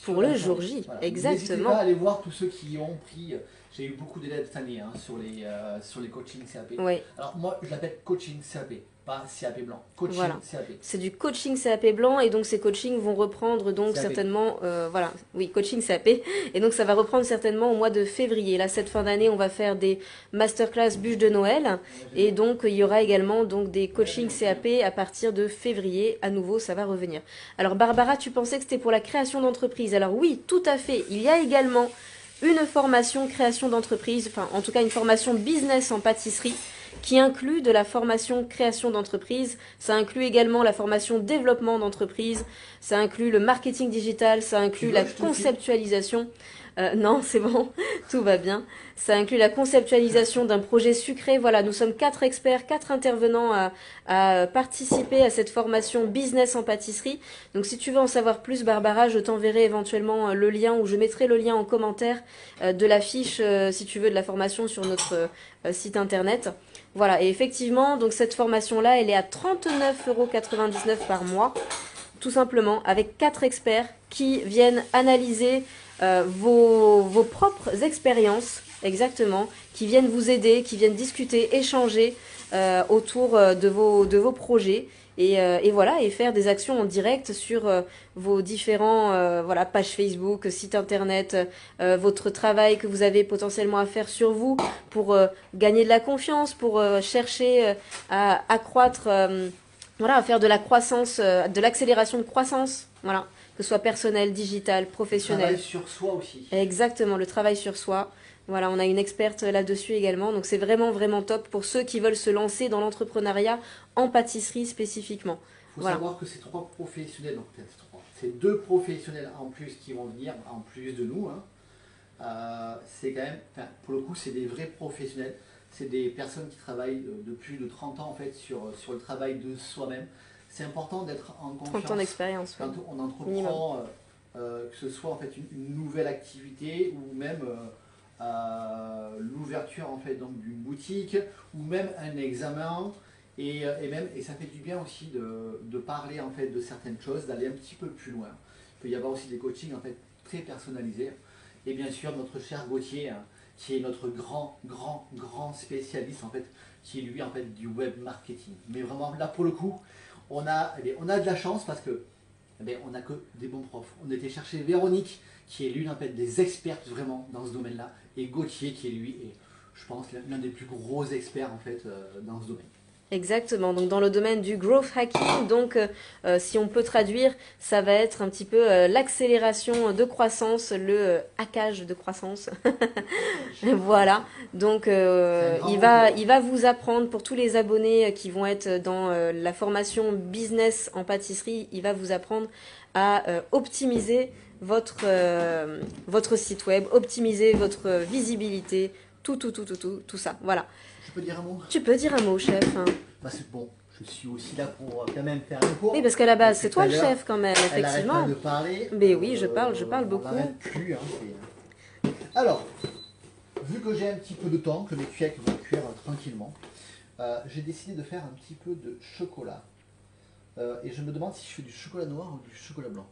Pour le jour J, voilà. exactement. N'hésitez pas à aller voir tous ceux qui ont pris. J'ai eu beaucoup d'élèves cette année sur les coachings CAP. Oui. Alors moi, je l'appelle coaching CAP, pas CAP blanc. Coaching Voilà. CAP. C'est du coaching CAP blanc et donc ces coachings vont reprendre donc CAP. certainement, voilà, oui, coaching CAP. Et donc ça va reprendre certainement au mois de février. Là, cette fin d'année, on va faire des masterclass bûches de Noël et donc il y aura également donc des coachings CAP à partir de février. À nouveau, ça va revenir. Alors Barbara, tu pensais que c'était pour la création d'entreprise. Alors oui, tout à fait. Il y a également une formation création d'entreprise, enfin en tout cas une formation business en pâtisserie qui inclut de la formation création d'entreprise, ça inclut également la formation développement d'entreprise, ça inclut le marketing digital, ça inclut la conceptualisation. Non, c'est bon, tout va bien. Ça inclut la conceptualisation d'un projet sucré. Voilà, nous sommes 4 experts, 4 intervenants à participer à cette formation business en pâtisserie. Donc si tu veux en savoir plus, Barbara, je t'enverrai éventuellement le lien ou je mettrai le lien en commentaire de la fiche, si tu veux, de la formation sur notre site internet. Voilà, et effectivement, donc cette formation-là, elle est à 39,99 € par mois, tout simplement, avec 4 experts qui viennent analyser vos propres expériences, exactement, qui viennent vous aider, qui viennent discuter, échanger autour de vos projets. Et voilà, et faire des actions en direct sur vos différents voilà, pages Facebook, sites internet, votre travail que vous avez potentiellement à faire sur vous pour gagner de la confiance, pour chercher à accroître, voilà, à faire de la croissance, de l'accélération de croissance, voilà, que ce soit personnel, digital, professionnel. Le travail sur soi aussi. Exactement, le travail sur soi. Voilà, on a une experte là-dessus également. Donc c'est vraiment, vraiment top pour ceux qui veulent se lancer dans l'entrepreneuriat en pâtisserie spécifiquement. Il faut savoir que ces 3 professionnels, donc peut-être 3, c'est 2 professionnels en plus qui vont venir, en plus de nous. C'est quand même, enfin, pour le coup, c'est des vrais professionnels. C'est des personnes qui travaillent de plus de 30 ans en fait sur le travail de soi-même. C'est important d'être en confiance. 30 ans d'expérience. Quand on entreprend, que ce soit en fait une nouvelle activité ou même l'ouverture en fait donc d'une boutique ou même un examen et ça fait du bien aussi de parler en fait de certaines choses, d'aller un petit peu plus loin. Il peut y avoir aussi des coachings en fait très personnalisés et bien sûr notre cher Gauthier qui est notre grand spécialiste en fait, qui est lui en fait du web marketing. Mais vraiment là pour le coup on a de la chance parce que on n'a que des bons profs. On était chercher Véronique, qui est l'une en fait, des expertes vraiment dans ce domaine-là, et Gauthier, qui est lui, et je pense, l'un des plus gros experts en fait dans ce domaine. Exactement, donc dans le domaine du growth hacking, donc si on peut traduire, ça va être un petit peu l'accélération de croissance, le hackage de croissance. Voilà, donc il va vous apprendre, pour tous les abonnés qui vont être dans la formation business en pâtisserie, il va vous apprendre à optimiser votre site web, optimiser votre visibilité, tout ça, voilà. Je peux dire un mot? Tu peux dire un mot, chef. Bah c'est bon, je suis aussi là pour quand même faire un cours. Oui, parce qu'à la base, c'est toi le chef quand même, effectivement. Elle arrête pas de parler. Mais oui, je parle beaucoup. On n'arrête plus, Alors, vu que j'ai un petit peu de temps, que mes cakes vont cuire tranquillement, j'ai décidé de faire un petit peu de chocolat. Et je me demande si je fais du chocolat noir ou du chocolat blanc.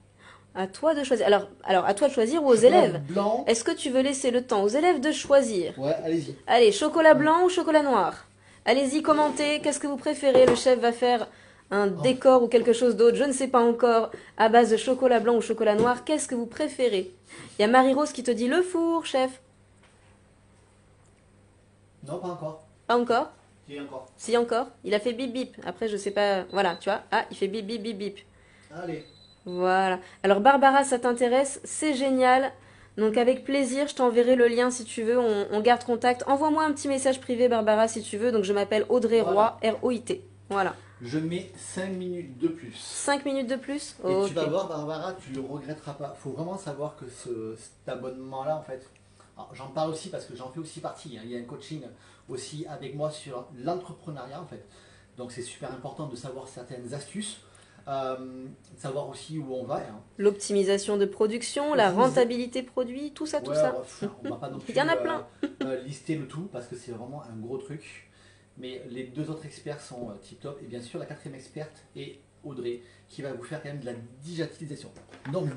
À toi de choisir. Alors à toi de choisir ou aux élèves? Blanc. Est-ce que tu veux laisser le temps aux élèves de choisir? Ouais, allez-y. Allez, chocolat blanc ou chocolat noir? Allez-y, commentez. Qu'est-ce que vous préférez? Le chef va faire un décor ou quelque chose d'autre, je ne sais pas encore, à base de chocolat blanc ou chocolat noir. Qu'est-ce que vous préférez? Il y a Marie-Rose qui te dit le four, chef. Non, pas encore. Pas encore? Si, encore. Si, encore. Il a fait bip bip. Après, je sais pas. Voilà, tu vois. Ah, il fait bip bip bip bip. Allez. Voilà. Alors Barbara, ça t'intéresse? C'est génial. Donc avec plaisir, je t'enverrai le lien si tu veux. On garde contact. Envoie-moi un petit message privé, Barbara, si tu veux. Donc je m'appelle Audrey Roy, R-O-I-T. Voilà. Je mets 5 minutes de plus. 5 minutes de plus? Et okay. Tu vas voir, Barbara, tu le regretteras pas. Il faut vraiment savoir que cet abonnement-là, en fait, j'en parle aussi parce que j'en fais aussi partie. Il y a un coaching aussi avec moi sur l'entrepreneuriat, en fait. Donc c'est super important de savoir certaines astuces. savoir aussi où on va. Hein. L'optimisation de production, la rentabilité produit, tout ça, tout ça. On va pas non plus Il y en a plein. Lister le tout parce que c'est vraiment un gros truc. Mais les deux autres experts sont tip top. Et bien sûr, la quatrième experte est Audrey qui va vous faire quand même de la digitalisation. Donc,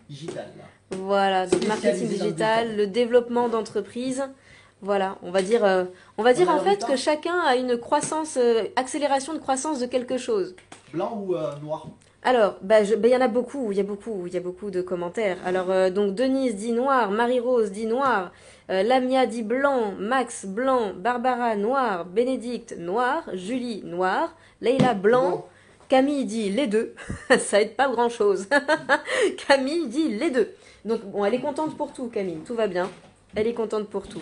digital. Là. Voilà, donc marketing digital, le développement d'entreprise. Voilà, on va dire en fait que chacun a une croissance, accélération de croissance de quelque chose. Blanc ou noir? Alors, il y en a beaucoup, il y a beaucoup de commentaires. Alors, donc Denise dit noir, Marie-Rose dit noir, Lamia dit blanc, Max blanc, Barbara noir, Bénédicte noir, Julie noir, Leïla blanc, bon. Camille dit les deux, ça aide pas grand-chose. Camille dit les deux. Donc, bon, elle est contente pour tout, Camille, tout va bien. Elle est contente pour tout.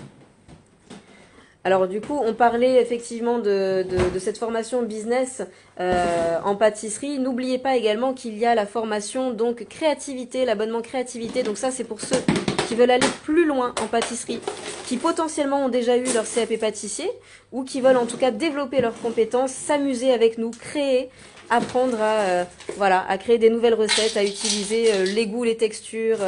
Alors du coup, on parlait effectivement de cette formation business en pâtisserie. N'oubliez pas également qu'il y a la formation donc créativité, l'abonnement créativité. Donc ça, c'est pour ceux qui veulent aller plus loin en pâtisserie, qui potentiellement ont déjà eu leur CAP pâtissier ou qui veulent en tout cas développer leurs compétences, s'amuser avec nous, créer, apprendre à créer des nouvelles recettes, à utiliser les goûts, les textures,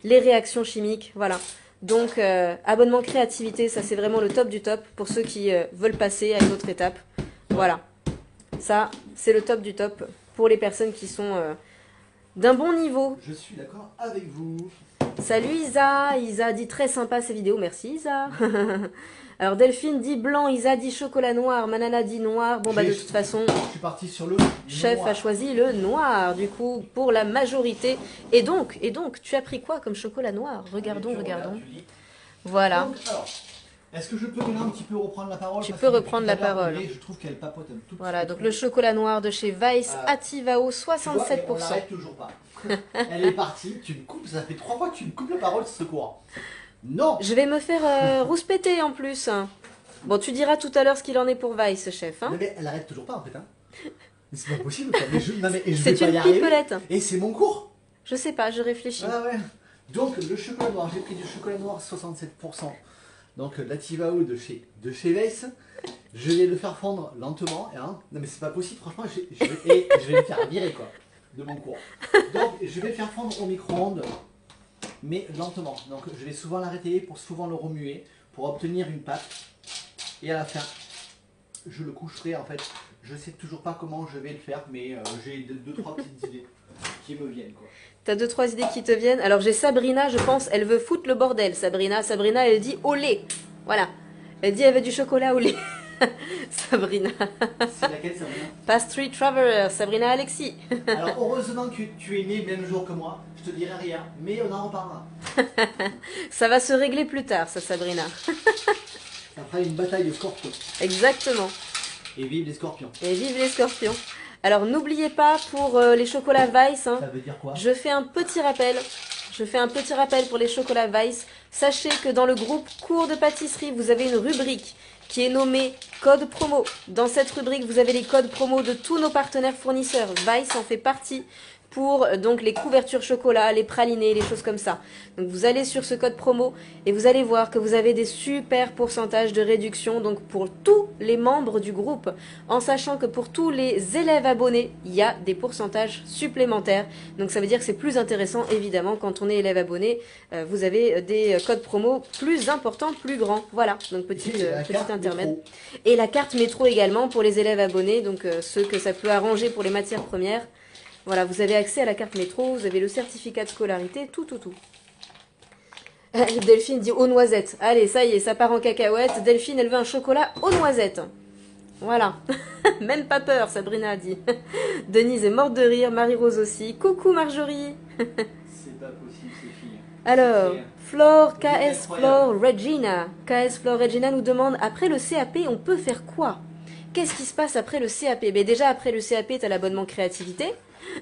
les réactions chimiques, voilà. Donc, abonnement créativité, ça c'est vraiment le top du top pour ceux qui veulent passer à une autre étape. Voilà, ça c'est le top du top pour les personnes qui sont d'un bon niveau. Je suis d'accord avec vous. Salut Isa, Isa dit très sympa ces vidéos, merci Isa. Alors Delphine dit blanc, Isa dit chocolat noir, Manana dit noir. Bon bah de toute façon, je suis parti sur le chef noir. A choisi le noir du coup pour la majorité. Et donc tu as pris quoi comme chocolat noir? Regardons. Voilà. Donc, alors, est-ce que je peux maintenant un petit peu reprendre la parole? Tu peux reprendre la parole. Je trouve qu'elle papote un tout voilà, donc le chocolat noir de chez Weiss, Ativao, 67%. On n'arrête toujours pas. Elle est partie, tu me coupes, ça fait 3 fois que tu me coupes la parole ce courant. Non. Je vais me faire rouspéter en plus. Bon, tu diras tout à l'heure ce qu'il en est pour Weiss, chef. Hein, mais elle arrête toujours pas en fait. Hein. Mais c'est pas possible. C'est une pipelette. Et c'est mon cours. Je sais pas, je réfléchis. Ah ouais. Donc le chocolat noir, j'ai pris du chocolat noir 67%. Donc l'Ativao de chez Weiss. Je vais le faire fondre lentement. Hein. Non mais c'est pas possible, franchement, je vais me faire virer quoi de mon cours. Donc je vais le faire fondre au micro-ondes, mais lentement. Donc je vais souvent l'arrêter pour souvent le remuer pour obtenir une pâte. Et à la fin, je le coucherai en fait. Je sais toujours pas comment je vais le faire, mais j'ai 2-3 petites idées qui me viennent quoi. T'as 2-3 idées qui te viennent. Alors j'ai Sabrina, je pense, elle veut foutre le bordel. Sabrina, elle dit au lait. Voilà. Elle dit elle veut du chocolat au lait. Sabrina. C'est laquelle Sabrina? Pastry Traveler, Sabrina Alexis. Alors heureusement que tu es né le même jour que moi. Je te dirai rien, mais on en reparlera. Ça va se régler plus tard, ça Sabrina. Ça fera une bataille de scorpions. Exactement. Et vive les scorpions. Et vive les scorpions. Alors n'oubliez pas pour les chocolats Weiss, hein, ça veut dire quoi? Je fais un petit rappel pour les chocolats Weiss. Sachez que dans le groupe cours de pâtisserie, vous avez une rubrique qui est nommée code promo. Dans cette rubrique, vous avez les codes promo de tous nos partenaires fournisseurs. Weiss en fait partie pour donc les couvertures chocolat, les pralinés, les choses comme ça. Donc vous allez sur ce code promo et vous allez voir que vous avez des super pourcentages de réduction donc pour tous les membres du groupe, en sachant que pour tous les élèves abonnés, il y a des pourcentages supplémentaires. Donc ça veut dire que c'est plus intéressant évidemment quand on est élève abonné, vous avez des codes promo plus importants, plus grands. Voilà, donc petit intermède. Métro. Et la carte métro également pour les élèves abonnés, donc ceux que ça peut arranger pour les matières premières. Voilà, vous avez accès à la carte métro, vous avez le certificat de scolarité, tout. Delphine dit aux noisettes. Allez, ça y est, ça part en cacahuète. Delphine, elle veut un chocolat aux noisettes. Voilà. Même pas peur, Sabrina a dit. Denise est morte de rire, Marie-Rose aussi. Coucou Marjorie. C'est pas possible, ces filles. Alors, Flore, KS Flore Regina. KS Flore Regina nous demande, après le CAP, on peut faire quoi? Qu'est-ce qui se passe après le CAP? Déjà, après le CAP, tu as l'abonnement créativité.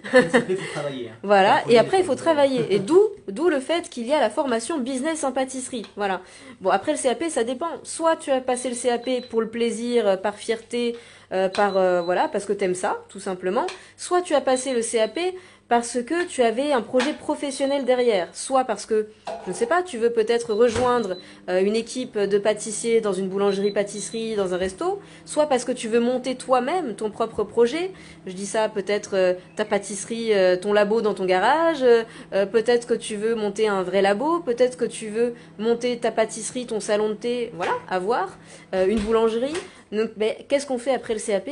Après, il faut travailler. Hein. Voilà, et après il faut travailler. Et d'où le fait qu'il y a la formation business en pâtisserie. Voilà. Bon, après le CAP, ça dépend. Soit tu as passé le CAP pour le plaisir, par fierté, voilà, parce que t'aimes ça, tout simplement. Soit tu as passé le CAP parce que tu avais un projet professionnel derrière, soit parce que, je ne sais pas, tu veux peut-être rejoindre une équipe de pâtissiers dans une boulangerie-pâtisserie, dans un resto, soit parce que tu veux monter toi-même ton propre projet. Je dis ça, peut-être ta pâtisserie, ton labo dans ton garage, peut-être que tu veux monter un vrai labo, peut-être que tu veux monter ta pâtisserie, ton salon de thé, voilà, à voir, une boulangerie. Donc, qu'est-ce qu'on fait après le CAP?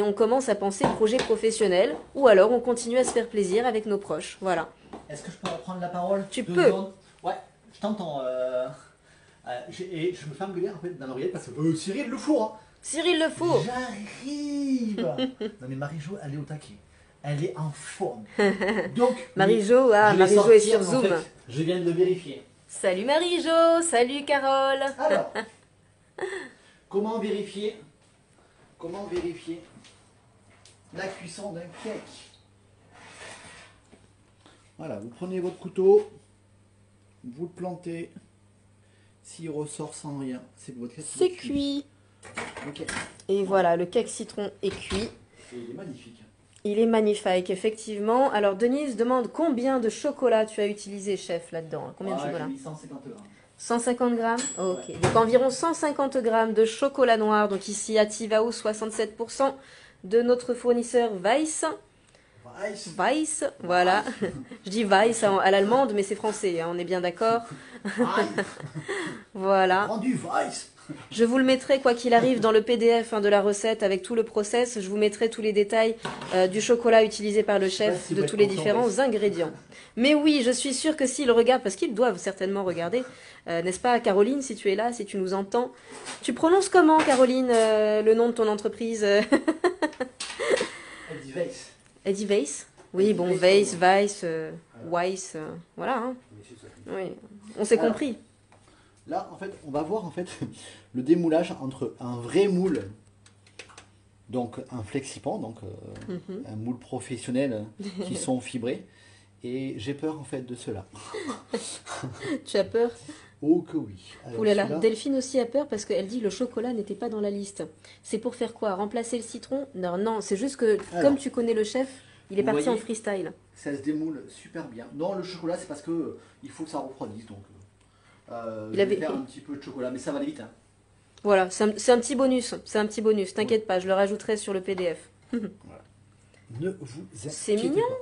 On commence à penser projet professionnel ou alors on continue à se faire plaisir avec nos proches. Voilà. Est-ce que je peux reprendre la parole? Tu 2 peux. secondes. Ouais, je t'entends. Et je me fais engueuler en fait dans l'oreillette parce que Cyril le four. Hein. Cyril Le Four. J'arrive. Non mais Marie-Jo, elle est au taquet. Elle est en forme. Donc, Marie-Jo, je vais Marie-Jo est sortir, sur en Zoom. fait, je viens de le vérifier. Salut Marie-Jo, salut Carole. Alors, comment vérifier la cuisson d'un cake? Voilà, vous prenez votre couteau, vous le plantez. S'il ressort sans rien, c'est que votre cake C'est cuit. Ok. Et voilà, le cake citron est cuit. Et il est magnifique. Il est magnifique, effectivement. Alors Denise demande combien de chocolat tu as utilisé, chef, là-dedans. Combien de chocolat? J'ai mis 150 grammes. 150 grammes. Ok. Ouais. Donc environ 150 grammes de chocolat noir. Donc ici à Tivao, 67% de notre fournisseur Weiss. Weiss, voilà. Je dis Weiss à l'allemande, mais c'est français, hein, on est bien d'accord. Voilà. Rendu Weiss. Je vous le mettrai, quoi qu'il arrive, dans le PDF de la recette avec tout le process. Je vous mettrai tous les détails du chocolat utilisé par le chef, si de vous tous êtes les content, différents ingrédients. Mais oui, je suis sûre que s'ils regardent, parce qu'ils doivent certainement regarder, n'est-ce pas, Caroline, si tu es là, si tu nous entends. Tu prononces comment, Caroline, le nom de ton entreprise? Elle dit Weiss. Eddie Weiss? Oui, bon, Weiss, Weiss, Weiss, voilà. Hein. Oui, on s'est Alors, compris. Là, en fait, on va voir en fait le démoulage entre un vrai moule, donc un flexipan, donc un moule professionnel qui sont fibrés, et j'ai peur en fait de cela. Tu as peur? Oh que oui. Alors, Ouh là là, celui-là, Delphine aussi a peur parce qu'elle dit le chocolat n'était pas dans la liste. C'est pour faire quoi? Remplacer le citron? Non, non, c'est juste que Alors, comme tu connais le chef, il est vous parti en voyez, freestyle. ça se démoule super bien. Non, le chocolat, c'est parce que il faut que ça refroidisse, donc je vais faire un petit peu de chocolat, mais ça va aller vite. Hein. Voilà, c'est un petit bonus. C'est un petit bonus, t'inquiète pas, je le rajouterai sur le PDF. Voilà. Ne vous C'est inquiétez mignon. pas.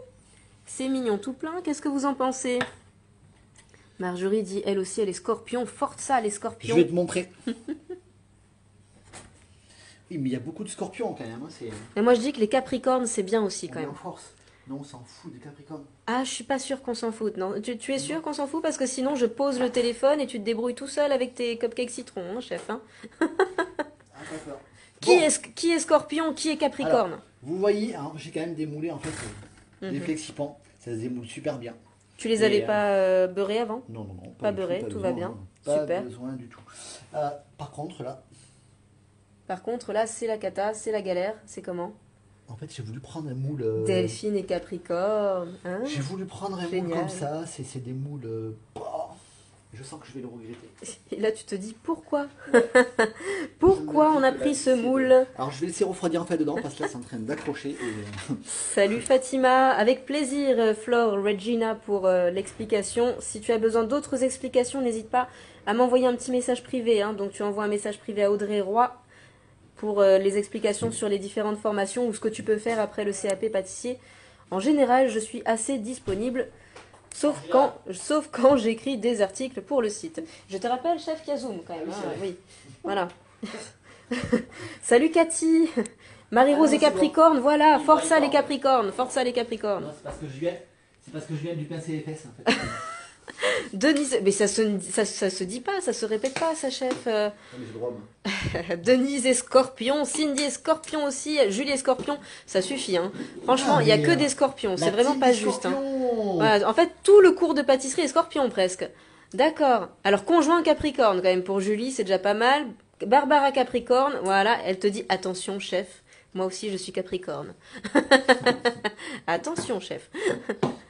C'est mignon tout plein, qu'est-ce que vous en pensez? Marjorie dit, elle aussi, elle est scorpion. Forza, les Je scorpions. vais te montrer. Oui, mais il y a beaucoup de scorpions quand même. Hein, c'est... Et moi, je dis que les capricornes, c'est bien aussi On quand est même. en force. Non, on s'en fout des capricornes. Ah, je suis pas sûre qu'on s'en foute. Non, tu es sûr qu'on s'en fout? Parce que sinon, je pose le téléphone et tu te débrouilles tout seul avec tes cupcakes citron, hein, chef. Hein. Ah, pas peur. Qui est scorpion? Qui est capricorne? Alors, vous voyez, hein, j'ai quand même démoulé en fait des flexipans. Ça se démoule super bien. Tu les Et, avais pas beurrés avant? Non, non, non. Pas du beurré, pas tout besoin, va bien. hein. Pas Super. besoin du tout. Par contre, là, Par contre, là, c'est la cata, c'est la galère. C'est comment? en fait, j'ai voulu prendre un moule. Delphine et Capricorne. Hein? J'ai voulu prendre un moule Génial. comme ça. C'est des moules. Je sens que je vais le regretter. Et là, tu te dis pourquoi? Pourquoi on a pris ce moule? Alors, je vais laisser refroidir en fait dedans parce que là, c'est en train d'accrocher. Et... Salut Fatima, avec plaisir Flore, Regina pour l'explication. Si tu as besoin d'autres explications, n'hésite pas à m'envoyer un petit message privé. Hein. Donc tu envoies un message privé à Audrey Roy pour les explications sur les différentes formations ou ce que tu peux faire après le CAP pâtissier. En général, je suis assez disponible, sauf quand j'écris des articles pour le site. Je te rappelle, chef, qu'il y a Zoom quand même. Hein. Oui, voilà. Salut Cathy, Marie-Rose et Capricorne, voilà, força les Capricornes, força les Capricornes. Non, c'est parce que je viens du pincer les fesses en fait. Denise, mais ça se dit pas, ça se répète pas, ça chef. Non, mais j'ai le droit, moi. Denise est Scorpion, Cindy est Scorpion aussi, Julie est Scorpion, ça suffit. Hein. Franchement, il n'y a que des Scorpions, c'est vraiment pas juste. Hein. Voilà, en fait, tout le cours de pâtisserie est Scorpion presque. D'accord. Alors conjoint Capricorne quand même pour Julie, c'est déjà pas mal. Barbara Capricorne, voilà, elle te dit attention chef, moi aussi je suis Capricorne. Attention chef.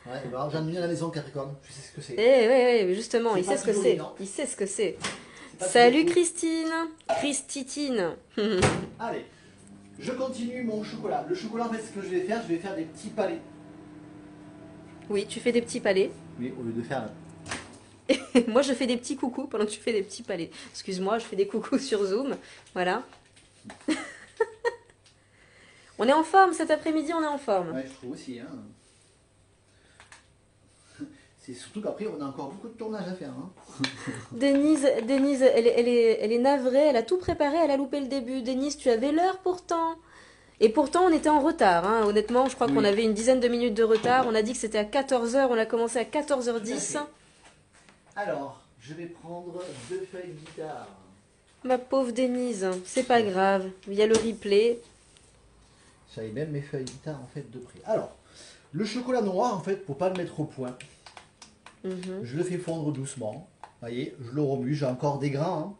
Ouais, alors j'en ai mis à la maison Capricorne, je sais ce que c'est. Eh justement, C'est il pas sait ce que toujours c'est. évident. Il sait ce que c'est. C'est pas Salut toujours Christine, Christitine. cool. Allez, je continue mon chocolat. Le chocolat, en fait, ce que je vais faire des petits palets. Oui, tu fais des petits palais. Mais au lieu de faire... Moi, je fais des petits coucous pendant que tu fais des petits palais. Excuse-moi, je fais des coucous sur Zoom. Voilà. On est en forme cet après-midi, on est en forme. Ouais, je trouve aussi. Hein. C'est surtout qu'après, on a encore beaucoup de tournage à faire. Hein. Denise, elle est navrée, elle a tout préparé, elle a loupé le début. Denise, tu avais l'heure pourtant. Et pourtant, on était en retard. Hein. Honnêtement, je crois qu'on avait une dizaine de minutes de retard. On a dit que c'était à 14 h, on a commencé à 14 h 10. Alors, je vais prendre 2 feuilles de guitare. Ma pauvre Denise, c'est pas grave. Il y a le replay. J'avais même mes feuilles de guitare en fait de près. Alors, le chocolat noir, en fait, pour pas le mettre au point, je le fais fondre doucement. Vous voyez, je le remue, j'ai encore des grains. Hein.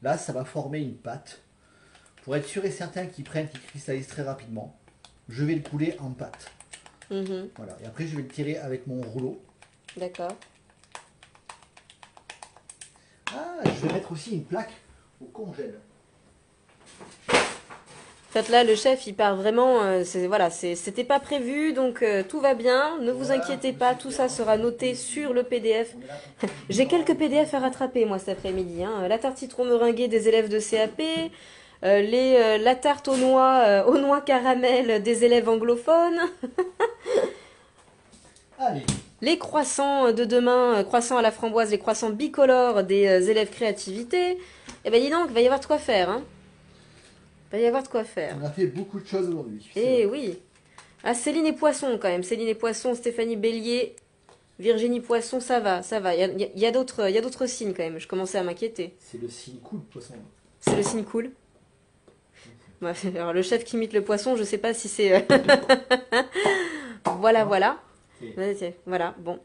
Là, ça va former une pâte. Pour être sûr et certain qu'il prenne, qu'il cristallise très rapidement, je vais le couler en pâte. Voilà. Et après, je vais le tirer avec mon rouleau. D'accord. Ah, je vais mettre aussi une plaque au congèle. En fait, là, le chef, il part vraiment. Voilà, c'était pas prévu, donc tout va bien. Ne vous inquiétez pas, tout ça sera noté sur le PDF. J'ai quelques PDF à rattraper, moi, cet après-midi. Hein. La tarte citron meringuée des élèves de CAP, la tarte aux noix caramel des élèves anglophones. Allez. Les croissants de demain, croissants à la framboise, les croissants bicolores des élèves créativité. Eh ben dis donc, il va y avoir de quoi faire. Hein. Il va y avoir de quoi faire. On a fait beaucoup de choses aujourd'hui. Eh oui. Ah, Céline et Poisson quand même. Céline et Poisson, Stéphanie Bélier, Virginie Poisson, ça va, ça va. Il y a d'autres signes quand même. Je commençais à m'inquiéter. C'est le signe cool, poisson. C'est le signe cool. Alors le chef qui imite le poisson, je sais pas si c'est... Voilà, voilà. Voilà, bon.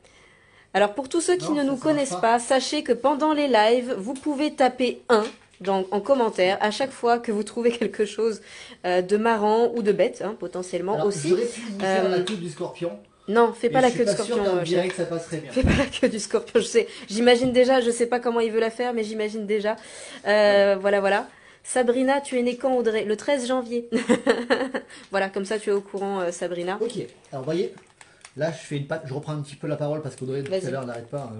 Alors pour tous ceux qui ne nous connaissent pas, sachez que pendant les lives, vous pouvez taper 1 en commentaire à chaque fois que vous trouvez quelque chose de marrant ou de bête, hein, potentiellement. Alors, aussi. J'aurais pu vous faire la queue du scorpion. Non, fais pas la queue du scorpion. scorpion. Direct, ça passerait bien. Fais pas la queue du scorpion, je sais. J'imagine déjà, je sais pas comment il veut la faire, mais j'imagine déjà. Voilà, voilà. Sabrina, tu es née quand, Audrey? Le 13 janvier. Voilà, comme ça tu es au courant, Sabrina. Ok, alors vous voyez, là je fais une patte, je reprends un petit peu la parole parce qu'Audrey tout à l'heure n'arrête pas.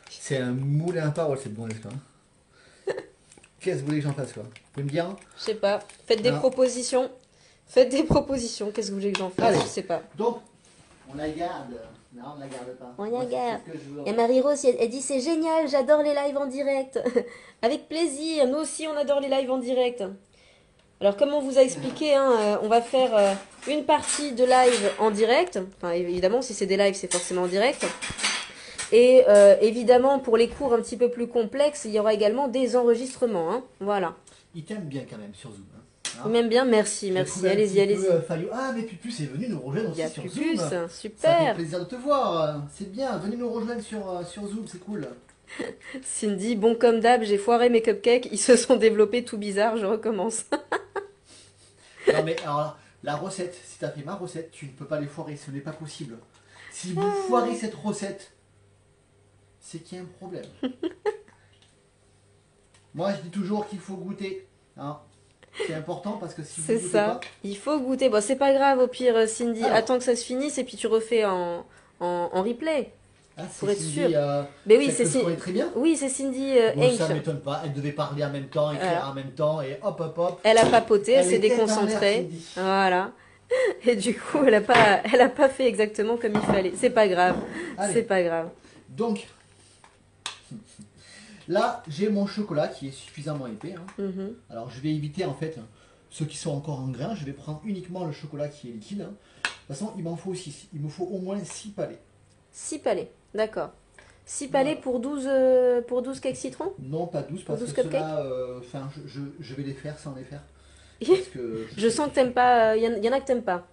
C'est un moulin à parole cette gonzesse quoi. Qu'est-ce que vous voulez que j'en fasse quoi? Vous pouvez me dire? Je sais pas, faites des propositions. Faites des propositions, qu'est-ce que vous voulez que j'en fasse? Allez. Je sais pas. Donc, on la garde. Non, on ne la garde pas. On la garde. Et Marie-Rose, elle dit c'est génial, j'adore les lives en direct. Avec plaisir, nous aussi on adore les lives en direct. Alors comme on vous a expliqué, hein, on va faire une partie de live en direct. Enfin évidemment, si c'est des lives, c'est forcément en direct. Et évidemment, pour les cours un petit peu plus complexes, il y aura également des enregistrements. Hein. Voilà. Il t'aime bien quand même sur Zoom. Hein. Il m'aime bien, merci, merci. Allez-y, allez-y. Ah, mais Pupu est venu nous rejoindre aussi sur Zoom. Super. Ça fait plaisir de te voir. C'est bien, venez nous rejoindre sur Zoom, c'est cool. Cindy, bon comme d'hab, j'ai foiré mes cupcakes, ils se sont développés tout bizarre, je recommence. Non mais alors la recette, si tu as fait ma recette, tu ne peux pas les foirer, ce n'est pas possible. Si vous foirez cette recette, c'est qu'il y a un problème. Moi je dis toujours qu'il faut goûter. Hein. C'est important parce que si vous goûtez pas... Il faut goûter. Bon, c'est pas grave au pire, Cindy. Alors, attends que ça se finisse et puis tu refais en replay. Ah, pour être Cindy, sûr. Mais oui, c'est Cindy. Très bien. Oui, c'est Cindy bon, ça m'étonne pas. Elle devait parler en même temps, écrire en même temps et hop hop hop. Elle a papoté, elle s'est déconcentrée. Voilà. Et du coup, elle a pas fait exactement comme il fallait. C'est pas grave. C'est pas grave. Donc, là, j'ai mon chocolat qui est suffisamment épais. Hein. Alors, je vais éviter en fait ceux qui sont encore en grains. Je vais prendre uniquement le chocolat qui est liquide. Hein. De toute façon, il m'en faut aussi. Il me faut au moins 6 palets. 6 palets, d'accord. 6 palets pour 12 cakes citron? Non, pas 12 parce que ceux-là, je vais les faire sans les faire. Je sens que t'aimes pas, il y en a que t'aimes pas.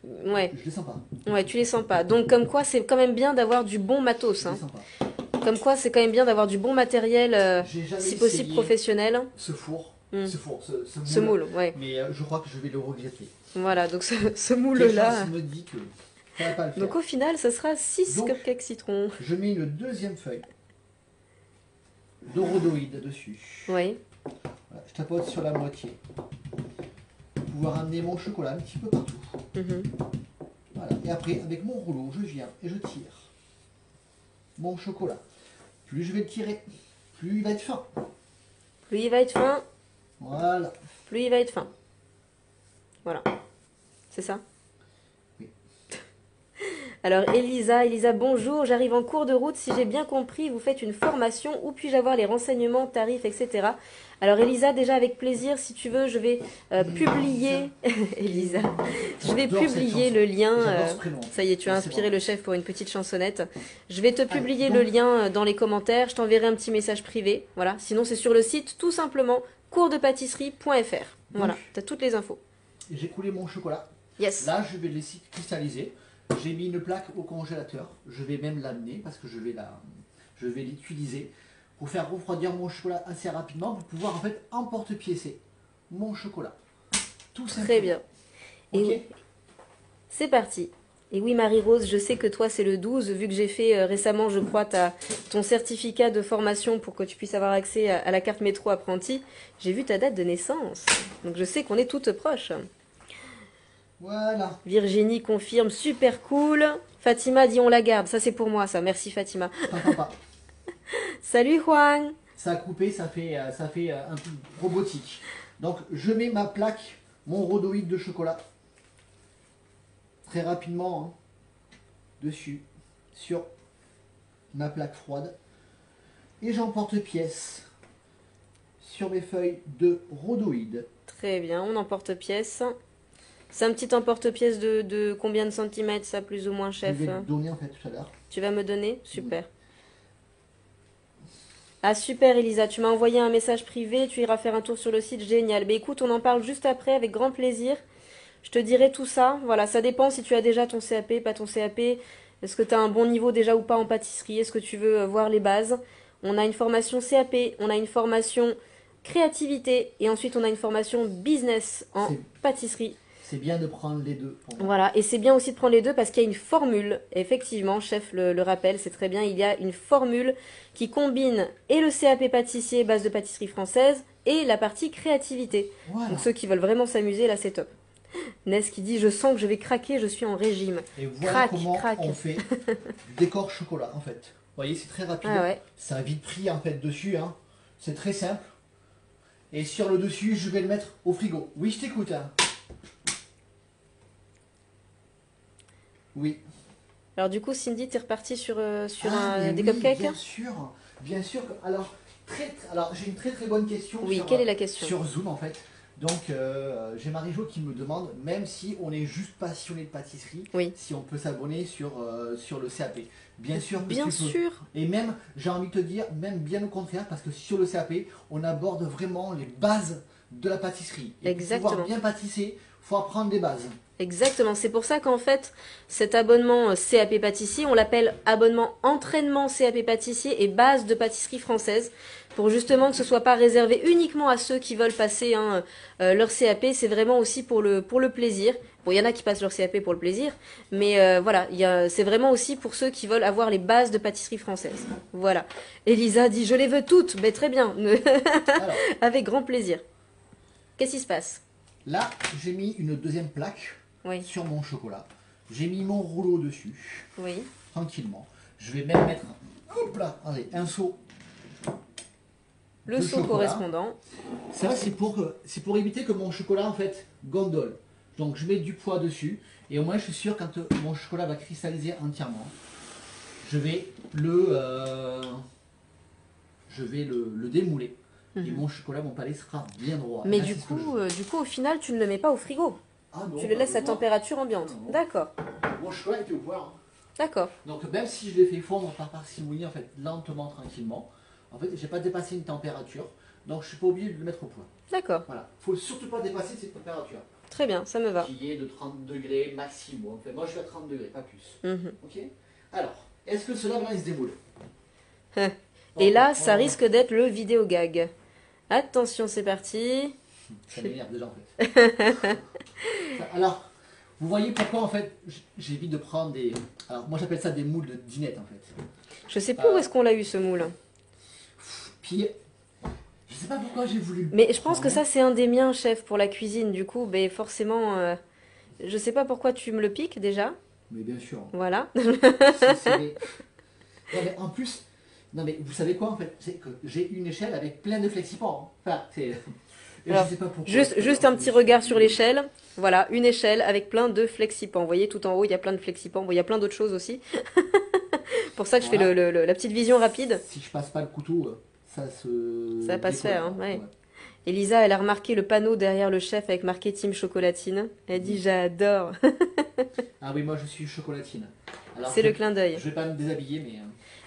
Ouais. Je les sens pas. Ouais, tu les sens pas. Donc comme quoi, c'est quand même bien d'avoir du bon matos. Hein. Je les sens pas. Comme quoi, c'est quand même bien d'avoir du bon matériel, si possible professionnel. Ce four, ce moule, ouais. Mais je crois que je vais le regretter. Voilà, donc ce moule-là... me dit que ça va pas le faire. Donc au final, ça sera 6 cupcakes citron. Je mets une deuxième feuille de rhodoïde dessus. Oui. Voilà, je tapote sur la moitié. Pour pouvoir amener mon chocolat un petit peu partout. Voilà. Et après, avec mon rouleau, je viens et je tire mon chocolat. Plus je vais le tirer, plus il va être fin. Plus il va être fin, Voilà. plus il va être fin. Voilà. C'est ça? Oui. Alors Elisa, bonjour, j'arrive en cours de route. Si j'ai bien compris, vous faites une formation. Où puis-je avoir les renseignements, tarifs, etc. Alors Elisa, déjà avec plaisir, si tu veux, je vais publier... Elisa, je vais J'adore cette publier chanson. le lien. J'adore ce prénom. Ça y est, tu as Ah, c'est inspiré bon. le chef pour une petite chansonnette. Je vais te publier donc- le lien dans les commentaires. Je t'enverrai un petit message privé. Voilà. Sinon, c'est sur le site, tout simplement, coursdepâtisserie.fr. Voilà, tu as toutes les infos. J'ai coulé mon chocolat. Yes. Là, je vais le laisser cristalliser. J'ai mis une plaque au congélateur. Je vais même l'amener parce que je vais l'utiliser pour faire refroidir mon chocolat assez rapidement pour pouvoir en fait emporte-piécer mon chocolat. Tout simplement. Très bien. Et Ok. oui. C'est parti. Et oui, Marie-Rose, je sais que toi, c'est le 12, vu que j'ai fait récemment, je crois, ton certificat de formation pour que tu puisses avoir accès à la carte métro apprenti. J'ai vu ta date de naissance. Donc, je sais qu'on est toutes proches. Voilà. Virginie confirme, super cool. Fatima dit, on la garde. Ça, c'est pour moi, ça. Merci, Fatima. Je t'entends pas. Salut, Juan. Ça a coupé, ça fait un peu robotique. Donc, je mets ma plaque, mon rhodoïde de chocolat, très rapidement, hein, dessus, sur ma plaque froide. Et j'emporte-pièce sur mes feuilles de rhodoïde. Très bien, on emporte-pièce. C'est un petit emporte-pièce de combien de centimètres, ça, plus ou moins, Je chef? vais te donner en fait tout à l'heure. Tu vas me donner? Super. Ah super Elisa, tu m'as envoyé un message privé, tu iras faire un tour sur le site, génial. Mais écoute, on en parle juste après avec grand plaisir. Je te dirai tout ça. Voilà, ça dépend si tu as déjà ton CAP, pas ton CAP. Est-ce que tu as un bon niveau déjà ou pas en pâtisserie? Est-ce que tu veux voir les bases? On a une formation CAP, on a une formation créativité et ensuite on a une formation business en C'est- pâtisserie. C'est bien de prendre les deux pour moi. Voilà, et c'est bien aussi de prendre les deux parce qu'il y a une formule, effectivement, chef le rappelle, c'est très bien, il y a une formule qui combine et le CAP pâtissier, base de pâtisserie française, et la partie créativité. Voilà. Donc ceux qui veulent vraiment s'amuser, là c'est top. Ness qui dit, je sens que je vais craquer, je suis en régime. Et voilà Crac, comment crac. on fait du décor chocolat en fait. Vous voyez, c'est très rapide. Ah ouais. Ça a vite pris en fait dessus. Hein. C'est très simple. Et sur le dessus, je vais le mettre au frigo. Oui, je t'écoute. Hein. Oui. Alors du coup, Cindy, t'es repartie sur Mais des oui, cupcakes? bien sûr. Bien sûr. Alors, alors j'ai une très très bonne question. Oui, sur, quelle est la question? sur Zoom en fait. Donc, j'ai Marie-Jo qui me demande, même si on est juste passionné de pâtisserie, Oui. si on peut s'abonner sur le CAP. Bien sûr que Bien tu peux. sûr. Et même, j'ai envie de te dire, même bien au contraire, parce que sur le CAP, on aborde vraiment les bases de la pâtisserie. Et pour Exactement. pouvoir bien pâtisser, il faut apprendre des bases. Exactement, c'est pour ça qu'en fait, cet abonnement CAP pâtissier, on l'appelle abonnement entraînement CAP pâtissier et base de pâtisserie française, pour justement que ce soit pas réservé uniquement à ceux qui veulent passer leur CAP, c'est vraiment aussi pour le plaisir. Bon, il y en a qui passent leur CAP pour le plaisir, mais voilà, c'est vraiment aussi pour ceux qui veulent avoir les bases de pâtisserie française. Voilà. Elisa dit, je les veux toutes, mais très bien, Alors, avec grand plaisir. Qu'est-ce qui se passe? là, j'ai mis une deuxième plaque Oui, sur mon chocolat. J'ai mis mon rouleau dessus, oui. tranquillement. Je vais même mettre, hop là, allez, un seau. Le de seau chocolat. correspondant. Ça, c'est pour éviter que mon chocolat, en fait, gondole. Donc, je mets du poids dessus. Et au moins, je suis sûr, quand mon chocolat va cristalliser entièrement, je vais le démouler. Et Mhm. mon chocolat, mon palais sera bien droit. Mais Là, du c'est ce que coup, au final, tu ne le mets pas au frigo. Ah non, Tu le laisses à non. température ambiante. Non, non. D'accord, Mon chocolat était au point. Hein. d'accord. Donc, même si je l'ai fait fondre par parcimonie, en fait, lentement, tranquillement, en fait, j'ai pas dépassé une température. Donc, je suis pas obligé de le mettre au point. D'accord, Voilà. Faut surtout pas dépasser cette température. très bien, ça me va. Qui est de 30 degrés maximum. Enfin, moi, je suis à 30 degrés, pas plus. Mhm. Ok. Alors, est-ce que cela va se démoule? Et là, Oh, ça oh, risque d'être le vidéo gag. Attention, c'est parti. Ça m'énerve déjà en fait. Alors, vous voyez pourquoi en fait j'évite de prendre des. Alors, moi j'appelle ça des moules de dinette en fait. Je sais plus où est-ce qu'on l'a eu ce moule. Puis, je sais pas pourquoi j'ai voulu. le Mais je pense que prendre. ça, c'est un des miens, chef, pour la cuisine. Du coup, ben, forcément, je sais pas pourquoi tu me le piques déjà. Mais bien sûr. Voilà. Non, mais en plus, non, mais vous savez quoi en fait? C'est que j'ai une échelle avec plein de flexipans. Enfin, c'est. Et Alors, je sais pas pourquoi. juste un petit regard sur l'échelle. Voilà, une échelle avec plein de flexipans. Vous voyez, tout en haut, il y a plein de flexipans. Bon, il y a plein d'autres choses aussi. Pour ça que je fais Voilà. la petite vision rapide. Si je passe pas le couteau, Ça va pas se faire, hein, ouais. Ouais. Elisa, elle a remarqué le panneau derrière le chef avec marqué Team Chocolatine. Elle dit j'adore. Ah oui, moi je suis chocolatine. Alors, C'est le clin d'œil. je vais pas me déshabiller, mais.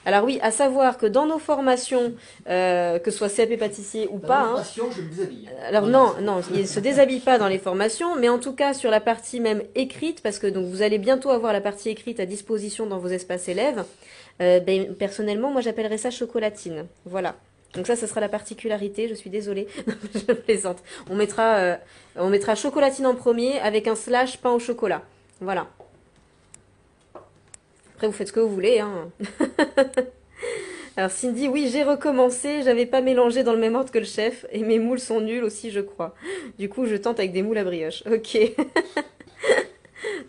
Alors oui, à savoir que dans nos formations, que ce soit CAP pâtissier ou Dans pas, la hein, formation, je me déshabille. alors non, non, il ne se déshabille pas dans les formations, mais en tout cas sur la partie même écrite, parce que donc vous allez bientôt avoir la partie écrite à disposition dans vos espaces élèves. Ben, personnellement, moi j'appellerais ça chocolatine. Voilà. Donc ça sera la particularité, je suis désolée, je plaisante. On mettra chocolatine en premier avec un slash pain au chocolat. Voilà. Après vous faites ce que vous voulez, hein. Alors Cindy, oui, j'ai recommencé, j'avais pas mélangé dans le même ordre que le chef, et mes moules sont nuls aussi, je crois. Du coup, je tente avec des moules à brioche. Ok.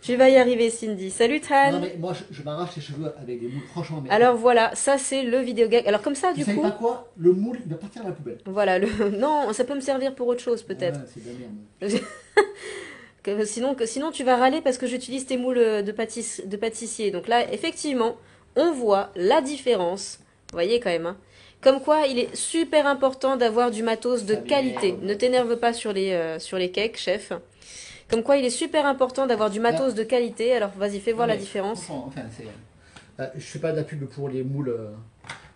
Tu vas y arriver, Cindy. Salut, Tan. Non, mais moi je m'arrache les cheveux avec des moules, franchement. Mais Alors voilà, ça c'est le vidéo gag. Alors comme ça, vous du savez coup, pas quoi? Le moule, il va partir à la poubelle. voilà, non, ça peut me servir pour autre chose peut-être. Ouais, c'est de la merde. Sinon, tu vas râler parce que j'utilise tes moules de pâtissier. Donc là, effectivement, on voit la différence. Vous voyez quand même, hein. Comme quoi, il est super important d'avoir du matos de Ça qualité. m'énerve. Ne t'énerve pas sur les cakes, chef. Comme quoi, il est super important d'avoir du matos de qualité. Alors, vas-y, fais voir Non, la mais différence. franchement, enfin, je fais pas de la pub pour les moules.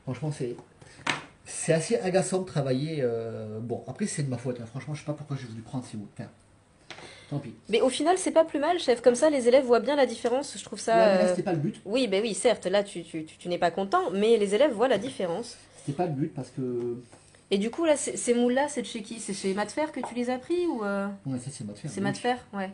Franchement, c'est assez agaçant de travailler. Bon, après, c'est de ma faute, hein. Franchement, je sais pas pourquoi j'ai voulu prendre ces moules. Enfin, tant pis. Mais au final, c'est pas plus mal, chef. Comme ça, les élèves voient bien la différence. Je trouve ça. Ouais, mais là, c'était pas le but. Oui, ben oui, certes, là, tu n'es pas content, mais les élèves voient la différence. C'était pas le but parce que. Et du coup, là, ces moules-là, c'est de chez qui? C'est chez Matfer que tu les as pris ou Ouais, ça, c'est ma faire. C'est Matfer? Ouais.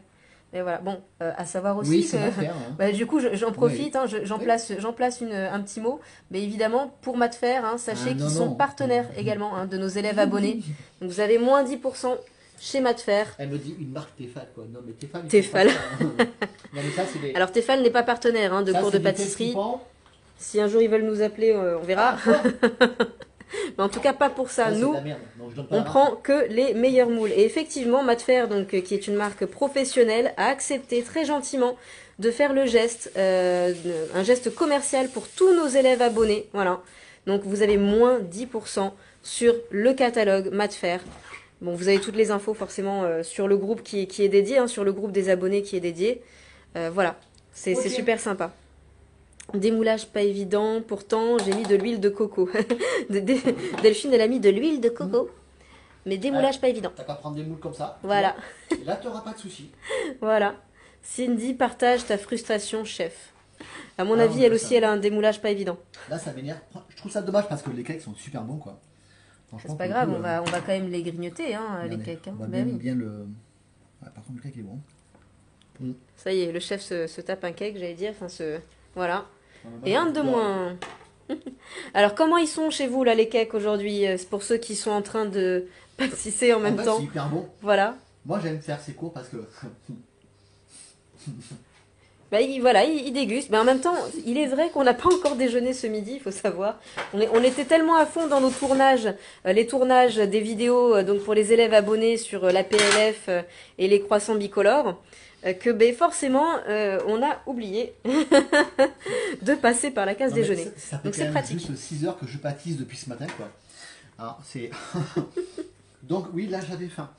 Mais voilà, bon, à savoir aussi Oui, que. c'est ma faire. Hein. Bah, du coup, j'en profite, Oui. hein, j'en place, un petit mot. Mais évidemment, pour Matfer, hein, sachez Ah, qu'ils non, sont non. partenaires également, hein, de nos élèves abonnés. Donc vous avez moins 10% chez Matfer. Elle me dit une marque Tefal, quoi. Non, mais Tefal. ils Tefal. font pas ça, hein. Non, mais ça, c'est des. Alors Tefal n'est pas partenaire, hein, de Ça, cours c'est de des pâtisserie. flexipans. Si un jour ils veulent nous appeler, on verra. Ah, quoi? Mais en tout cas, pas pour ça. Ça, c'est Nous, de la merde. Non, je donne pas on la marque. prend que les meilleurs moules. Et effectivement, Matfer, donc, qui est une marque professionnelle, a accepté très gentiment de faire le geste, un geste commercial pour tous nos élèves abonnés. Voilà. Donc vous avez moins 10% sur le catalogue Matfer. Bon, vous avez toutes les infos forcément sur le groupe qui est dédié, hein, sur le groupe des abonnés qui est dédié. Voilà, c'est Ok. super sympa. Démoulage pas évident, pourtant j'ai mis de l'huile de coco. Delphine, elle a mis de l'huile de coco, mais démoulage pas évident. T'as qu'à prendre des moules comme ça. tu Voilà, vois. Et là, t'auras pas de soucis. voilà. Cindy, partage ta frustration, chef. À mon Ah, avis, on elle fait aussi, ça. elle a un démoulage pas évident. Là, ça m'énerve. Je trouve ça dommage parce que les cakes sont super bons, quoi. Franchement, C'est pas pour le grave, coup, on va quand même les grignoter, hein, les regardez, cakes. Hein. On va Ben bien, oui. bien le. Ouais, par contre, le cake est bon. Ça y est, le chef se tape un cake, j'allais dire. Enfin, voilà. Moi, Et un de j'adore. moins. Alors, comment ils sont chez vous, là, les cakes aujourd'hui? C'est pour ceux qui sont en train de pâtisser en même fait, temps. c'est hyper bon. Voilà. Moi, j'aime faire ces cours parce que. Bah, il déguste. Mais en même temps, il est vrai qu'on n'a pas encore déjeuné ce midi, il faut savoir. On était tellement à fond dans nos tournages, les tournages des vidéos donc pour les élèves abonnés sur la PLF et les croissants bicolores, que ben, forcément, on a oublié de passer par la case Non, mais déjeuner. ça fait Donc quand c'est même pratique. juste 6 heures que je pâtisse depuis ce matin, quoi. Alors, c'est. Donc, oui, là, j'avais faim.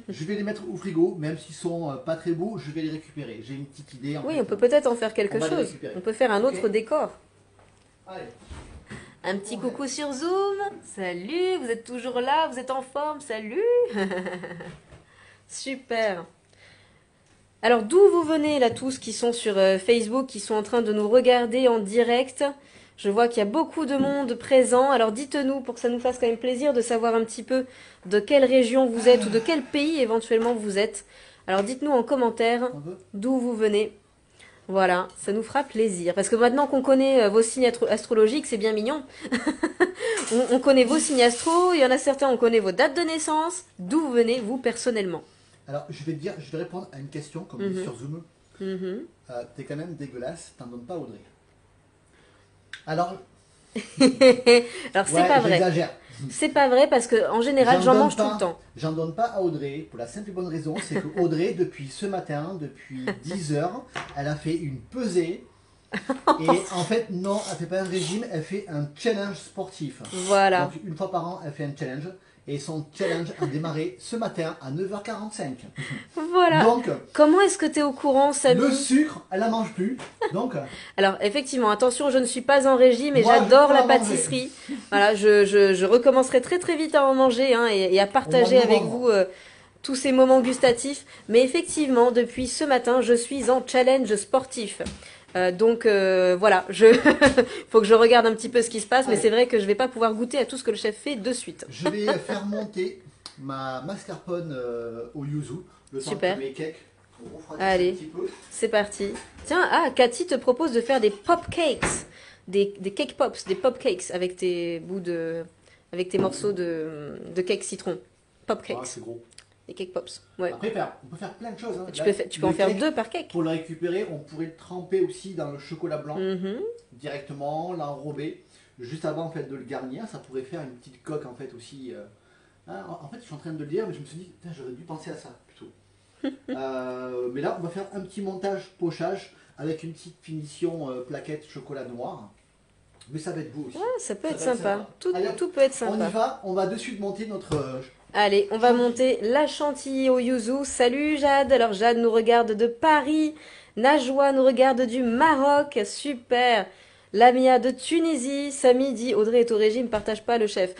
Je vais les mettre au frigo, même s'ils sont pas très beaux, je vais les récupérer. J'ai une petite idée. En Oui, fait. on peut peut-être en faire quelque On va les chose. récupérer. On peut faire un autre Ok. décor. Allez. Un petit coucou sur Zoom. Salut, vous êtes toujours là, vous êtes en forme, salut. Super. Alors d'où vous venez là tous qui sont sur Facebook, qui sont en train de nous regarder en direct? Je vois qu'il y a beaucoup de monde présent. Alors dites-nous pour que ça nous fasse quand même plaisir de savoir un petit peu de quelle région vous êtes ou de quel pays éventuellement vous êtes. Alors dites-nous en commentaire On veut d'où vous venez. Voilà, ça nous fera plaisir. Parce que maintenant qu'on connaît vos signes astrologiques, c'est bien mignon. On connaît vos signes astro, il y en a certains, on connaît vos dates de naissance. D'où venez-vous personnellement? Alors, je vais répondre à une question, comme on dit sur Zoom. Mhm. T'es quand même dégueulasse, t'en donnes pas à Audrey. Alors, Alors, c'est ouais, pas vrai. j'exagère. C'est pas vrai parce que en général, j'en mange tout le temps. J'en donne pas à Audrey pour la simple et bonne raison, c'est que Audrey, depuis ce matin, depuis 10 heures, elle a fait une pesée. Et en fait, non, elle fait pas un régime, elle fait un challenge sportif. Voilà. Donc, une fois par an, elle fait un challenge. Et son challenge a démarré ce matin à 9h45. Voilà. Donc, comment est-ce que tu es au courant, Samy? le sucre, elle la mange plus. Donc, alors, effectivement, attention, je ne suis pas en régime et moi, j'adore je peux la en manger. pâtisserie. Voilà, je recommencerai très très vite à en manger hein, et à partager On va avec nous vous tous ces moments gustatifs. Mais effectivement, depuis ce matin, je suis en challenge sportif. Donc voilà, faut que je regarde un petit peu ce qui se passe, mais Allez. c'est vrai que je vais pas pouvoir goûter à tout ce que le chef fait de suite. Je vais faire monter ma mascarpone au yuzu. Le temps Super. que mes cakes refroidissent Allez. un petit peu. C'est parti. Tiens, Cathy te propose de faire des pop cakes, des cake pops, des pop cakes avec tes avec tes morceaux de cake citron. Pop Ah, cakes, c'est gros. des cake pops. Ouais. Après, on peut faire plein de choses. Hein. Tu Là, peux en le faire cake, 2 par cake. Pour le récupérer, on pourrait le tremper aussi dans le chocolat blanc Mhm. directement, l'enrober. Juste avant en fait, de le garnir, ça pourrait faire une petite coque en fait aussi. Hein, en fait, je suis en train de le dire, mais je me suis dit, j'aurais dû penser à ça plutôt. Mais là, on va faire un petit montage pochage avec une petite finition plaquette chocolat noir. Mais ça va être beau aussi. Ah, ça peut Ça être va être sympa. sympa. Tout, Allez, tout peut être On y sympa. va, on va de suite monter notre. Allez, on va monter la chantilly au yuzu. Salut Jade. Alors Jade nous regarde de Paris. Najwa nous regarde du Maroc. Super. Lamia de Tunisie. Samy dit Audrey est au régime, partage pas le chef.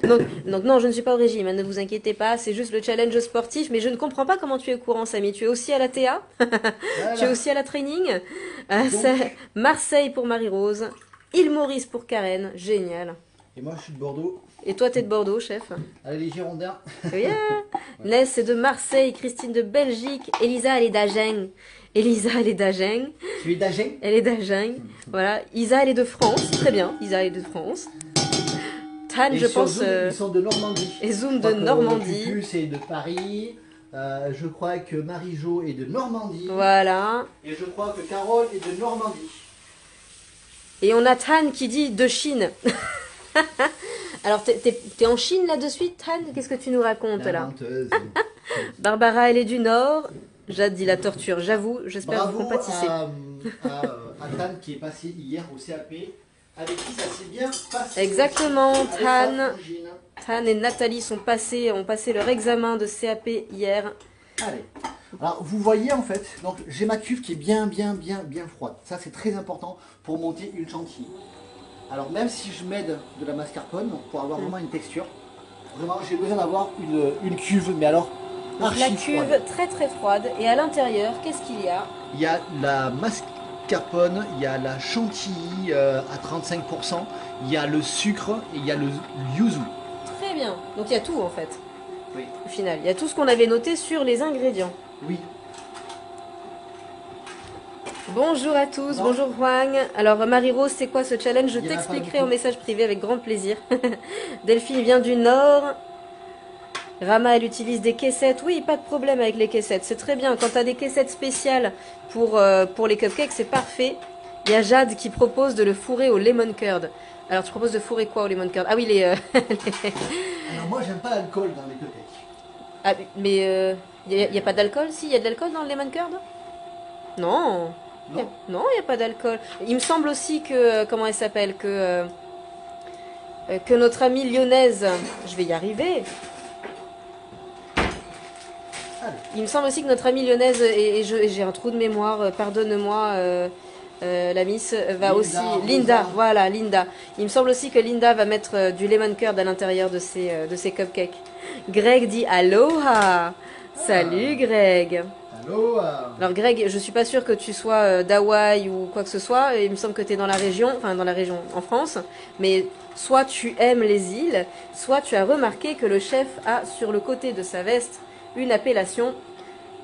donc non, je ne suis pas au régime, hein, ne vous inquiétez pas, c'est juste le challenge sportif. Mais je ne comprends pas comment tu es au courant, Samy. Tu es aussi à la TA? Voilà. Tu es aussi à la training? Donc- C'est Marseille pour Marie-Rose. Île Maurice pour Karen. Génial. Et moi, je suis de Bordeaux. Et toi, t'es de Bordeaux, chef? Allez, les Girondins. Yeah. Ness, c'est de Marseille. Christine de Belgique. Elisa, elle est d'Agen. Elisa, elle est d'Agen. Tu es d'Agen. Elle est d'Agen. Voilà. Isa, elle est de France. Très bien. Isa, elle est de France. Tan, Et je sur pense. Zoom, ils sont de Normandie. Et Zoom Je crois de que Normandie. Cucu, c'est de Paris. Je crois que Marie-Jo est de Normandie. Voilà. Et je crois que Carole est de Normandie. Et on a Tan qui dit de Chine. Alors, t'es en Chine là de suite, Tan? Qu'est-ce que tu nous racontes La là? menteuse. Barbara, elle est du Nord. Jade dit la torture. J'avoue, j'espère que vous Bravo compatissez. à Tan qui est passé hier au CAP. Avec qui ça s'est bien passé. Exactement, Avec Tan. sa frangine. Tan et Nathalie ont passé leur examen de CAP hier. Allez. Alors vous voyez en fait, donc j'ai ma cuve qui est bien froide. Ça c'est très important pour monter une chantilly. Alors même si je mets de la mascarpone pour avoir vraiment une texture, vraiment j'ai besoin d'avoir une cuve, mais alors Donc archi la cuve froide. très froide. Et à l'intérieur, qu'est-ce qu'il y a? Il y a la mascarpone, il y a la chantilly à 35%, il y a le sucre et il y a le yuzu. Très bien. Donc il y a tout en fait. Oui. Au final, il y a tout ce qu'on avait noté sur les ingrédients. Oui. Bonjour à tous, Non. bonjour Huang. Alors Marie-Rose, c'est quoi ce challenge? Je Il y en a pas t'expliquerai beaucoup. en message privé avec grand plaisir. Delphine vient du Nord. Rama, elle utilise des caissettes. Oui, pas de problème avec les caissettes. C'est très bien. Quand tu as des caissettes spéciales pour les cupcakes, c'est parfait. Il y a Jade qui propose de le fourrer au lemon curd. Alors, tu proposes de fourrer quoi au lemon curd? Ah oui, Alors moi j'aime pas l'alcool dans les cupcakes. Ah, mais il n'y a pas d'alcool? Si, il y a de l'alcool dans le lemon curd? Non. Non. Non, il n'y a pas d'alcool. Il me semble aussi que... comment elle s'appelle? Que notre amie lyonnaise... Je vais y arriver. Allez. Il me semble aussi que notre amie lyonnaise, et j'ai un trou de mémoire, pardonne-moi, la miss, va aussi... Linda, Linda. voilà, Linda. Il me semble aussi que Linda va mettre du lemon curd à l'intérieur de ses cupcakes. Greg dit Aloha. Salut Greg. Allô Alors Greg, je suis pas sûre que tu sois d'Hawaï ou quoi que ce soit. Il me semble que tu es dans la région, en France. Mais soit tu aimes les îles, soit tu as remarqué que le chef a sur le côté de sa veste une appellation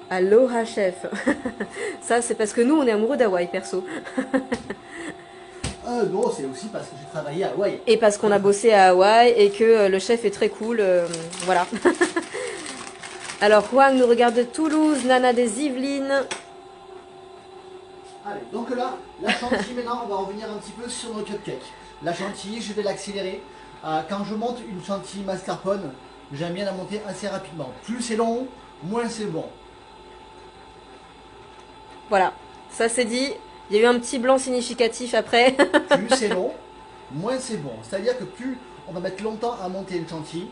Aloha chef. Ça, c'est parce que nous, on est amoureux d'Hawaï, perso. Non, c'est aussi parce que j'ai travaillé à Hawaï. Et parce qu'on a bossé à Hawaï et que le chef est très cool. Voilà. Alors, Huang nous regarde de Toulouse, Nana des Yvelines. Allez, donc là, la chantilly maintenant, on va revenir un petit peu sur nos cupcakes. La chantilly, je vais l'accélérer. Quand je monte une chantilly mascarpone, j'aime bien la monter assez rapidement. Plus c'est long, moins c'est bon. Voilà, ça c'est dit. Il y a eu un petit blanc significatif après. Plus c'est long, moins c'est bon. C'est-à-dire que plus on va mettre longtemps à monter une chantilly,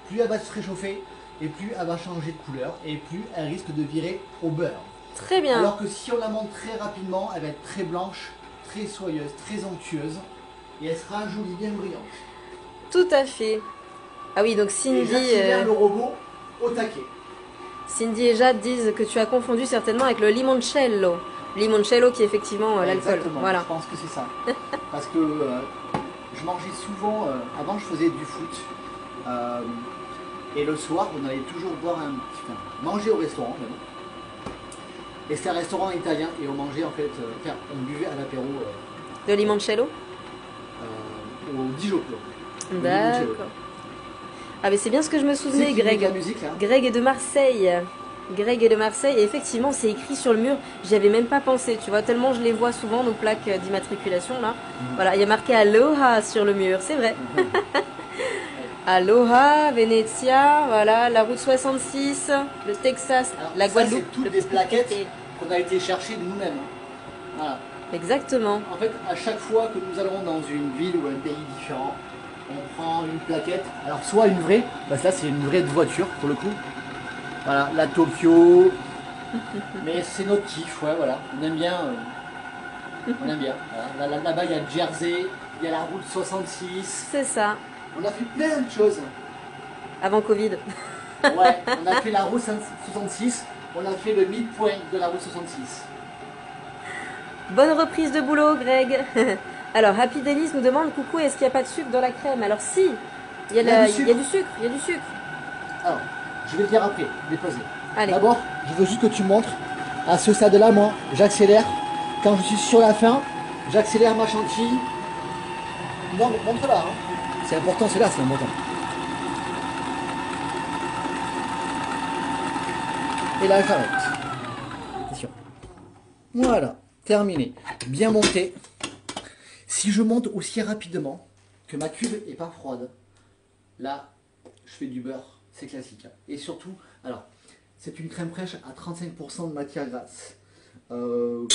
plus elle va se réchauffer et plus elle va changer de couleur et plus elle risque de virer au beurre. Très bien. Alors que si on la monte très rapidement, elle va être très blanche, très soyeuse, très onctueuse et elle sera jolie, bien brillante. Tout à fait. Ah oui, donc Et j'accélère le robot au taquet. Cindy et Jade disent que tu as confondu certainement avec le limoncello. Limoncello qui est effectivement l'alcool. Exactement, Voilà. je pense que c'est ça. Parce que je mangeais souvent, avant je faisais du foot. Et le soir, on allait toujours boire manger au restaurant même. Et c'était un restaurant italien et on mangeait en fait, on buvait à l'apéro De limoncello. au Dijon. D'accord. Ah mais c'est bien ce que je me souvenais, Greg. La musique, là. Greg est de Marseille. Greg est de Marseille et effectivement c'est écrit sur le mur. J'y avais même pas pensé, tu vois, tellement je les vois souvent nos plaques d'immatriculation là. Voilà, il y a marqué Aloha sur le mur, c'est vrai. Aloha, Venezia, voilà, la route 66, le Texas, Alors, la ça, Guadeloupe. c'est toutes les plaquettes qu'on a été chercher de nous-mêmes. Voilà. Exactement. En fait, à chaque fois que nous allons dans une ville ou un pays différent, on prend une plaquette. Alors, soit une vraie, parce que là, c'est une vraie de voiture pour le coup. Voilà, la Tokyo. Mais c'est notre kiff, ouais, voilà. On aime bien. On aime bien. Voilà. Là-bas, il y a Jersey, il y a la route 66. C'est ça. On a fait plein de choses. Avant Covid. Ouais, on a fait la route 66. On a fait le midpoint de la route 66. Bonne reprise de boulot, Greg. Alors, Happy Delis nous demande, coucou, est-ce qu'il n'y a pas de sucre dans la crème? Alors si, il y a du sucre, il y a du sucre. Alors, je vais le dire après, déposer. Allez. D'abord, je veux juste que tu montres, à ce stade-là, moi, j'accélère. Quand je suis sur la fin, j'accélère ma chantilly. Non, mais montre-la. Hein. C'est important, c'est là, c'est important. Et là, j'arrête. Attention. Voilà, terminé. Bien monté. Si je monte aussi rapidement que ma cuve n'est pas froide, là, je fais du beurre. C'est classique. Hein. Et surtout, alors, c'est une crème fraîche à 35% de matière grasse. Moi,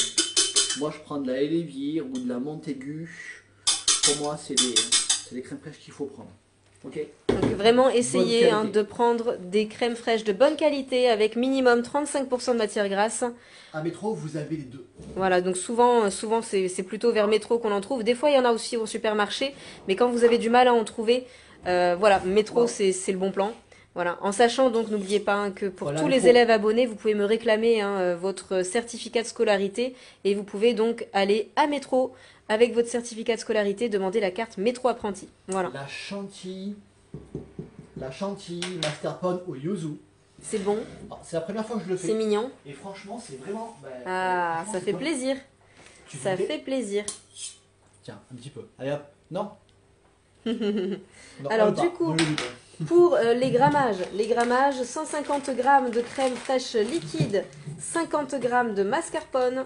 je prends de la Elévire ou de la Montaigu. Pour moi, c'est des crèmes fraîches qu'il faut prendre. Ok. Donc vraiment essayez de prendre des crèmes fraîches de bonne qualité avec minimum 35% de matière grasse. À Métro, vous avez les deux. Voilà, donc souvent c'est plutôt vers Métro qu'on en trouve. Des fois, il y en a aussi au supermarché, mais quand vous avez du mal à en trouver, voilà, Métro, c'est le bon plan. Voilà, en sachant donc, n'oubliez pas hein, que pour tous les élèves abonnés, vous pouvez me réclamer hein, votre certificat de scolarité et vous pouvez donc aller à Métro avec votre certificat de scolarité, demander la carte Métro Apprenti. Voilà. La chantilly mascarpone au yuzu. C'est bon. C'est la première fois que je le fais. C'est mignon. Et franchement, c'est vraiment... ah, ça fait plaisir. Ça fait plaisir. Tiens, un petit peu. Allez hop. Non. Alors du coup, pour les grammages, 150 g de crème fraîche liquide, 50 g de mascarpone,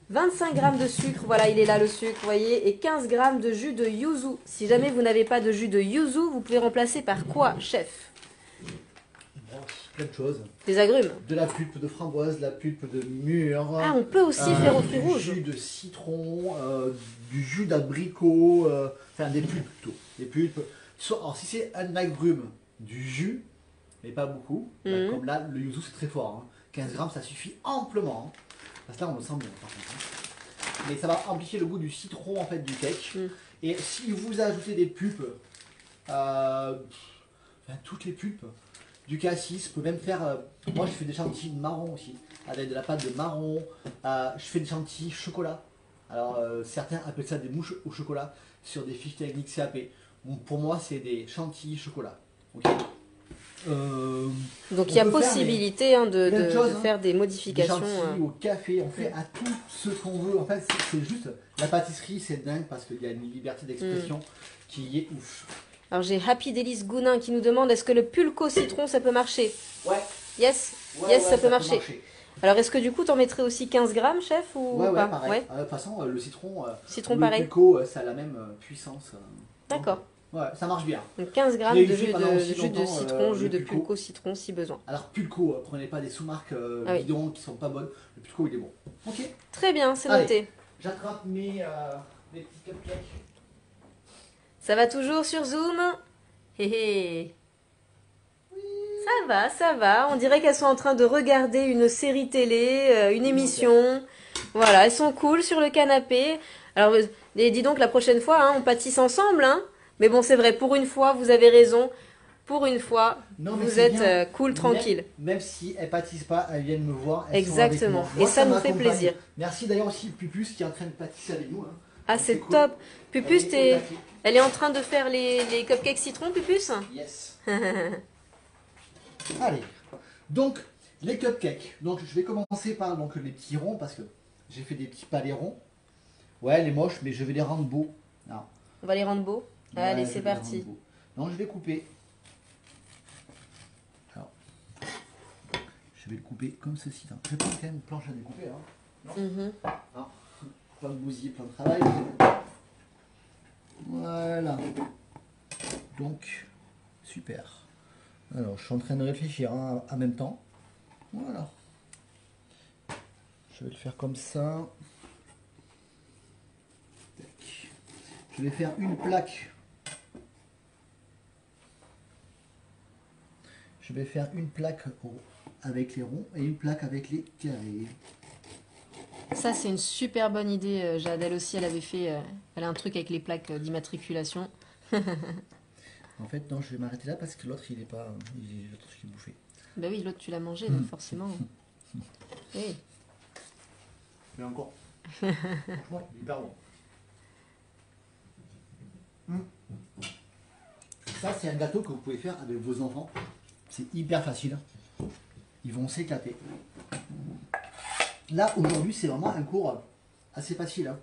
25 g de sucre, voilà il est là le sucre, vous voyez, et 15 g de jus de yuzu. Si jamais vous n'avez pas de jus de yuzu, vous pouvez remplacer par quoi, chef? Plein de choses. Des agrumes. De la pulpe de framboise, de la pulpe de mûre. Ah, on peut aussi faire au fruits rouges. Du jus de citron, du jus d'abricot, enfin des pulpes plutôt. Des pulpes. Alors si c'est un agrume, du jus, mais pas beaucoup, comme là le yuzu c'est très fort. Hein. 15 grammes ça suffit amplement. Hein. Parce que là on le sent bien par contre. Hein. Mais ça va amplifier le goût du citron en fait du cake. Et si vous ajoutez des pulpes, toutes les pulpes, du cassis, je peux même faire, moi je fais des chantilly de marron aussi, avec de la pâte de marron, je fais des chantilly chocolat, alors certains appellent ça des mouches au chocolat, sur des fiches techniques CAP, pour moi c'est des chantilly chocolat, okay. Donc il y a possibilité de faire des modifications. Des chantilly au café, on fait à tout ce qu'on veut, en fait c'est juste, la pâtisserie c'est dingue parce qu'il y a une liberté d'expression qui est ouf. Alors j'ai Happy Delis Gounin qui nous demande est-ce que le pulco citron ça peut marcher? Ouais. Yes, ça peut marcher. Alors, est-ce que du coup, t'en mettrais aussi 15 grammes, chef, ou Ouais, pas? pareil. Ouais. De toute façon, le citron, Citron, le pareil. pulco, ça a la même puissance. D'accord. Ouais, ça marche bien. Donc 15 Je l'ai grammes de utilisé pendant aussi jus de longtemps, citron, jus le de pulco. pulco citron si besoin. Alors, pulco, prenez pas des sous-marques Ah oui. bidons qui sont pas bonnes. Le pulco, il est bon. Ok. Très bien, c'est Allez. noté. J'attrape mes petits cupcakes. Ça va toujours sur Zoom? Hé hé. Ça va. On dirait qu'elles sont en train de regarder une série télé, une émission. Voilà, elles sont cool sur le canapé. Alors, dis donc, la prochaine fois, hein, on pâtisse ensemble, hein. Mais bon, c'est vrai, pour une fois, vous avez raison. Pour une fois, Non, mais vous c'est êtes bien. cool, tranquille. Même si elles pâtissent pas, elles viennent me voir. Elles Exactement. sont avec Et moi. ça nous fait m'accompagne. plaisir. Merci d'ailleurs aussi Pupus qui est en train de pâtisser avec nous. Hein. Ah, Donc, c'est cool. top. Pupus, Elle est au taquet. elle est en train de faire les cupcakes citron, Pupus? Yes. Allez. Donc, les cupcakes. Donc, je vais commencer par donc, les petits ronds parce que j'ai fait des petits palais ronds. Ouais, les moches, mais je vais les rendre beaux. Alors, On va les rendre beaux. ouais, Allez, je c'est vais les parti. rendre beaux. Donc, je vais couper. Alors, je vais le couper comme ceci. Hein. Je vais prendre quand même une planche à découper. Hein. Mhm. Ah, plein de bousiller, plein de travail. Voilà. Donc, super. Alors, je suis en train de réfléchir hein, en même temps. Voilà. Je vais le faire comme ça. Tac. Je vais faire une plaque. Je vais faire une plaque avec les ronds et une plaque avec les carrés. Ça, c'est une super bonne idée, Jade. Elle aussi, elle avait fait. Elle a un truc avec les plaques d'immatriculation. En fait, non, je vais m'arrêter là parce que l'autre, il est pas. Il est l'autre qui est bouffé. Bah oui, l'autre, tu l'as mangé, donc forcément. Oui. Mais encore. Franchement, hyper bon. Ça, c'est un gâteau que vous pouvez faire avec vos enfants. C'est hyper facile. Ils vont s'éclater. Là, aujourd'hui, c'est vraiment un cours assez facile. Hein.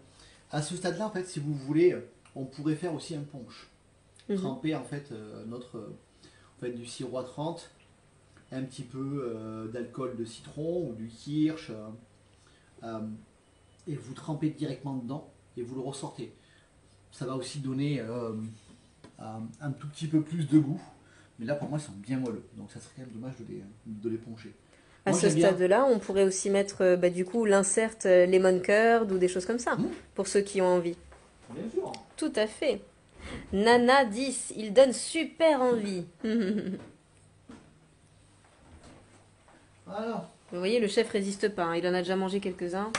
À ce stade-là, en fait, si vous voulez, on pourrait faire aussi un punch. Tremper, en fait, du sirop à 30, un petit peu d'alcool de citron ou du kirsch, et vous trempez directement dedans et vous le ressortez. Ça va aussi donner un tout petit peu plus de goût. Mais là, pour moi, ils sont bien moelleux. Donc, ça serait quand même dommage de les poncher. À Moi, ce j'aime bien. stade-là, on pourrait aussi mettre du coup l'insert lemon curd ou des choses comme ça, pour ceux qui ont envie. Bien sûr. Tout à fait. Nana 10, il donne super envie. Voilà. Vous voyez, le chef résiste pas, hein. Il en a déjà mangé quelques-uns.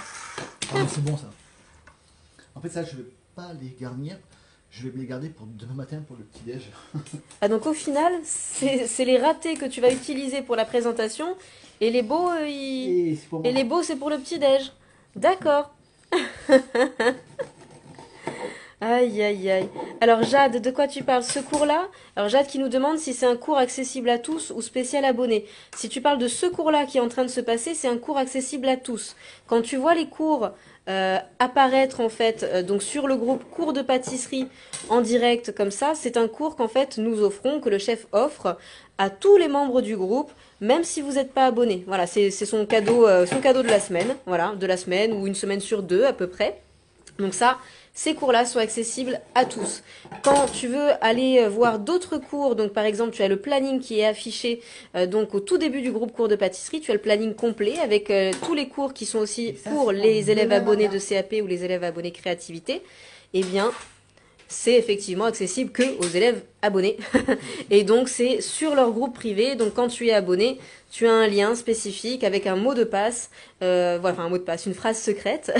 Ah, mais c'est bon ça. En fait, ça, je vais pas les garnir. Je vais me les garder pour demain matin pour le petit-déj. Ah, donc au final, c'est les ratés que tu vas utiliser pour la présentation et les beaux, Et c'est pour moi. et les beaux, c'est pour le petit-déj. D'accord. Aïe, aïe, aïe. Alors Jade, de quoi tu parles? Ce cours-là? Alors Jade qui nous demande si c'est un cours accessible à tous ou spécial abonné. Si tu parles de ce cours-là qui est en train de se passer, c'est un cours accessible à tous. Quand tu vois les cours apparaître en fait donc sur le groupe cours de pâtisserie en direct comme ça, c'est un cours qu'en fait nous offrons, que le chef offre à tous les membres du groupe, même si vous n'êtes pas abonné. Voilà, c'est son cadeau de la semaine, voilà, de la semaine ou une semaine sur deux à peu près. Donc ça, ces cours-là sont accessibles à tous. Quand tu veux aller voir d'autres cours, donc par exemple tu as le planning qui est affiché donc au tout début du groupe cours de pâtisserie, tu as le planning complet avec tous les cours qui sont aussi ça, pour c'est les élèves demain abonnés matin. de CAP ou les élèves abonnés créativité. Eh bien, c'est effectivement accessible que aux élèves abonnés. Et donc, c'est sur leur groupe privé. Donc, quand tu es abonné, tu as un lien spécifique avec un mot de passe, voilà, enfin un mot de passe, une phrase secrète,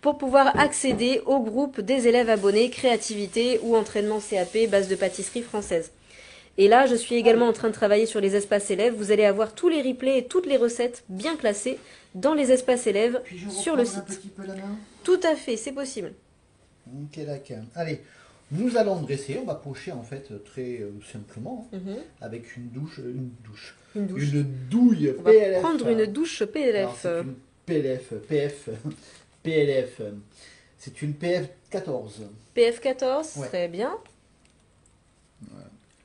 pour pouvoir accéder au groupe des élèves abonnés créativité ou entraînement CAP, base de pâtisserie française. Et là, je suis également en train de travailler sur les espaces élèves. Vous allez avoir tous les replays et toutes les recettes bien classées dans les espaces élèves Puis-je sur le reprendre un site. petit peu la main? Tout à fait, c'est possible. Ok, d'accord. Allez, nous allons dresser. On va pocher en fait très simplement Mhm. avec une douche. Une douche. Une douille On va PLF. prendre une douche Alors, PLF. c'est une PLF. C'est une PF 14. PF14, Ouais. très bien.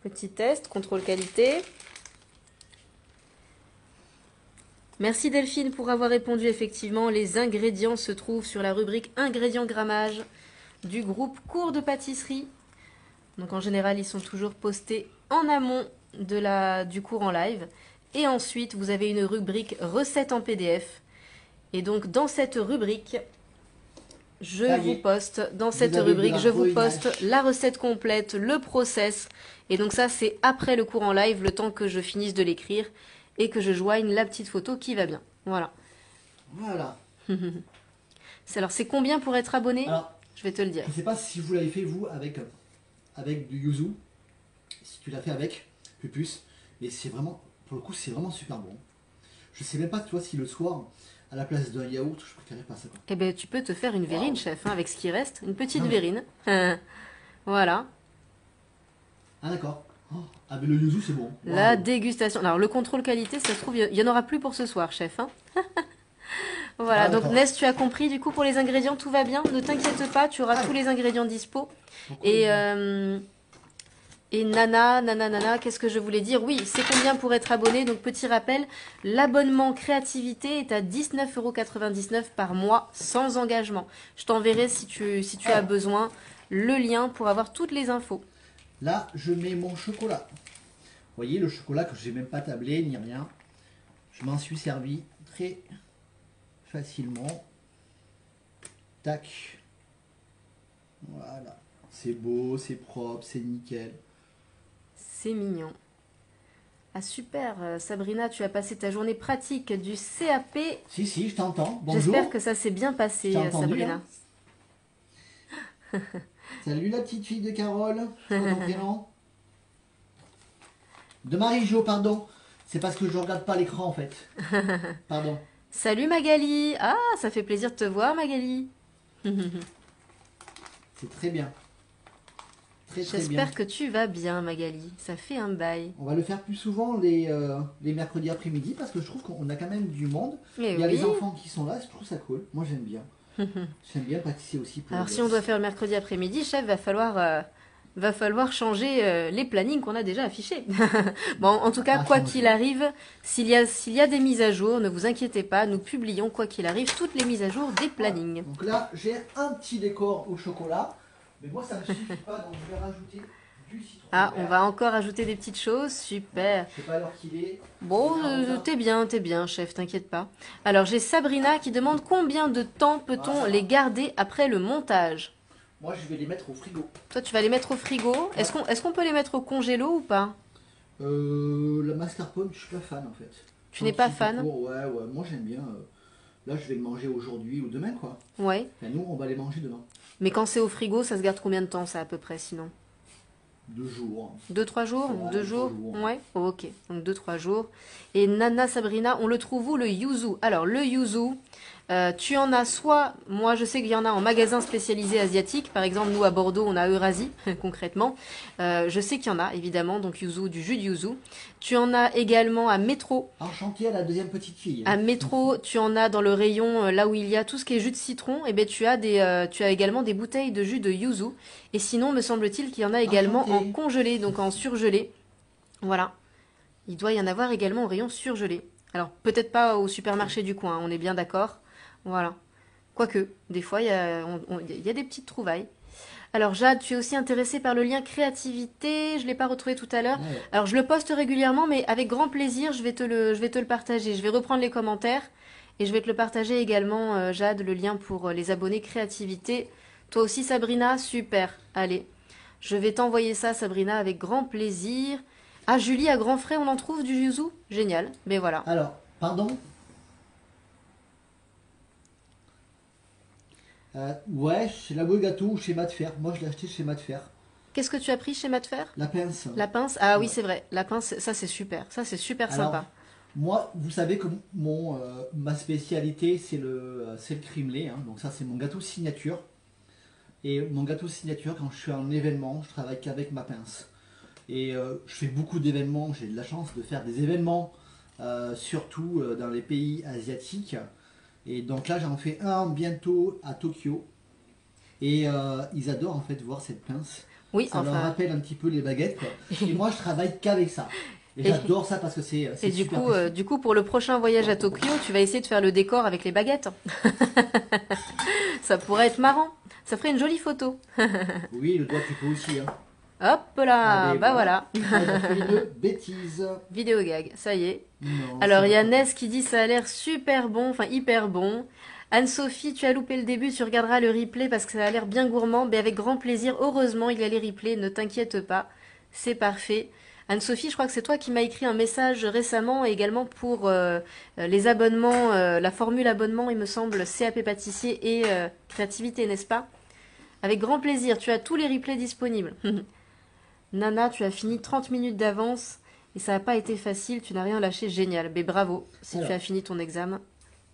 Petit test, contrôle qualité. Merci Delphine pour avoir répondu. Effectivement, les ingrédients se trouvent sur la rubrique ingrédients grammage du groupe cours de pâtisserie. Donc en général, ils sont toujours postés en amont du cours en live. Et ensuite, vous avez une rubrique recettes en PDF. Et donc dans cette rubrique, je vous poste la recette complète, le process. Et donc ça, c'est après le cours en live, le temps que je finisse de l'écrire et que je joigne la petite photo qui va bien. Voilà. Voilà. Alors, c'est combien pour être abonné? Alors, je vais te le dire. Je ne sais pas si vous l'avez fait, vous, avec du yuzu. Si tu l'as fait avec Pupus. Mais c'est vraiment, pour le coup, c'est vraiment super bon. Je sais même pas, toi, si le soir, à la place d'un yaourt, je préférais pas ça. Quoi. Eh bien, tu peux te faire une verrine, chef, hein, avec ce qui reste. Une petite verrine. Voilà. Ah, d'accord. Oh, ah, mais le yuzu, c'est bon. Wow. La dégustation. Alors, le contrôle qualité, ça se trouve, il n'y en aura plus pour ce soir, chef. Hein. Voilà, donc Ness, tu as compris, du coup, pour les ingrédients, tout va bien. Ne t'inquiète pas, tu auras tous les ingrédients dispo. Et Nana, qu'est-ce que je voulais dire? Oui, c'est combien pour être abonné? Donc, petit rappel, l'abonnement créativité est à 19,99 € par mois, sans engagement. Je t'enverrai, si tu as besoin, le lien pour avoir toutes les infos. Là, je mets mon chocolat. Vous voyez, le chocolat que je n'ai même pas tablé, ni rien. Je m'en suis servi très facilement. Tac. Voilà. C'est beau, c'est propre, c'est nickel. C'est mignon. Ah super, Sabrina, tu as passé ta journée pratique du CAP. Si, je t'entends. Bonjour. J'espère que ça s'est bien passé, Sabrina. Hein. Salut la petite fille de Carole. C'est ton prénom? De Marie-Jo, pardon. C'est parce que je regarde pas l'écran en fait. Pardon. Salut Magali. Ah, ça fait plaisir de te voir Magali. C'est très bien. Très bien. J'espère que tu vas bien Magali. Ça fait un bail. On va le faire plus souvent les mercredis après-midi parce que je trouve qu'on a quand même du monde. Mais il y a les enfants qui sont là, je trouve ça cool. Moi j'aime bien. J'aime bien pâtisser aussi. Alors si on doit faire le mercredi après-midi, chef, va falloir changer les plannings qu'on a déjà affichés. Bon, en tout cas, quoi qu'il arrive, s'il y a des mises à jour, ne vous inquiétez pas, nous publions, quoi qu'il arrive, toutes les mises à jour des plannings. Donc là, j'ai un petit décor au chocolat, mais moi ça ne me suffit pas, donc je vais rajouter du citron. Ah, on va encore ajouter des petites choses, super. Je sais pas l'heure qu'il est. Bon, t'es bien, chef, t'inquiète pas. Alors, j'ai Sabrina qui demande combien de temps peut-on les garder après le montage? Moi, je vais les mettre au frigo. Toi, tu vas les mettre au frigo. Ouais. Est-ce qu'on peut les mettre au congélo ou pas? La mascarpone, je suis pas fan en fait. Tu n'es pas fan? Ouais, moi j'aime bien. Là, je vais le manger aujourd'hui ou demain, quoi. Ouais. Et nous, on va les manger demain. Mais quand c'est au frigo, ça se garde combien de temps, ça, à peu près, sinon? 2 jours. 2-3 jours? Ouais, 2 jours? 3 jours. Ouais, ok. Donc 2-3 jours. Et Nana Sabrina, on le trouve où, le yuzu? Alors, le yuzu, tu en as soit, moi je sais qu'il y en a en magasin spécialisé asiatique, par exemple nous à Bordeaux on a Eurasie concrètement, je sais qu'il y en a évidemment, donc yuzu, du jus de yuzu. Tu en as également à Métro. Enchanté à la deuxième petite fille. À Métro, tu en as dans le rayon là où il y a tout ce qui est jus de citron, et bien tu as également des bouteilles de jus de yuzu. Et sinon me semble-t-il qu'il y en a également en congelé, donc en surgelé. Voilà. Il doit y en avoir également au rayon surgelé. Alors peut-être pas au supermarché du coin, on est bien d'accord. Voilà. Quoique, des fois, il y a des petites trouvailles. Alors Jade, tu es aussi intéressée par le lien créativité. Je ne l'ai pas retrouvé tout à l'heure. Ouais. Alors je le poste régulièrement, mais avec grand plaisir, je vais te le partager. Je vais reprendre les commentaires et je vais te le partager également, Jade, le lien pour les abonnés créativité. Toi aussi, Sabrina, super. Allez, je vais t'envoyer ça, Sabrina, avec grand plaisir. Ah, Julie, à grands frais, on en trouve du yuzu? Génial. Mais voilà. Alors, pardon? Ouais, chez la Boy Gâteau ou chez Matfer. Moi, je l'ai acheté chez Matfer. Qu'est-ce que tu as pris chez Matfer? La pince. La pince? Ah oui, c'est vrai. La pince, ça c'est super. Ça c'est super sympa. Moi, vous savez que ma spécialité, c'est le crimelé. Hein. Donc ça, c'est mon gâteau signature. Et mon gâteau signature, quand je suis en événement, je travaille qu'avec ma pince. Et je fais beaucoup d'événements. J'ai de la chance de faire des événements, surtout dans les pays asiatiques. Et donc là, j'en fais un bientôt à Tokyo. Et ils adorent en fait voir cette pince. Oui, ça leur rappelle un petit peu les baguettes, quoi. Et moi, je travaille qu'avec ça. Et j'adore ça parce que c'est Et du super coup, précis. pour le prochain voyage à Tokyo, tu vas essayer de faire le décor avec les baguettes. Ça pourrait être marrant. Ça ferait une jolie photo. Oui, le doigt tu peux aussi. Hein. Hop Ah là, ben bah voilà. voilà. Ah, il a fait une bêtise. Vidéo gag, ça y est. Non, Alors, ça il y va a pas. Ness qui dit ça a l'air super bon, enfin hyper bon. Anne-Sophie, tu as loupé le début, tu regarderas le replay parce que ça a l'air bien gourmand. Mais avec grand plaisir, heureusement, il y a les replays, ne t'inquiète pas, c'est parfait. Anne-Sophie, je crois que c'est toi qui m'as écrit un message récemment et également pour les abonnements, la formule abonnement, il me semble, CAP pâtissier et créativité, n'est-ce pas? Avec grand plaisir, tu as tous les replays disponibles. Nana, tu as fini 30 minutes d'avance et ça n'a pas été facile, tu n'as rien lâché, génial. Mais bravo, si Alors. tu as fini ton examen,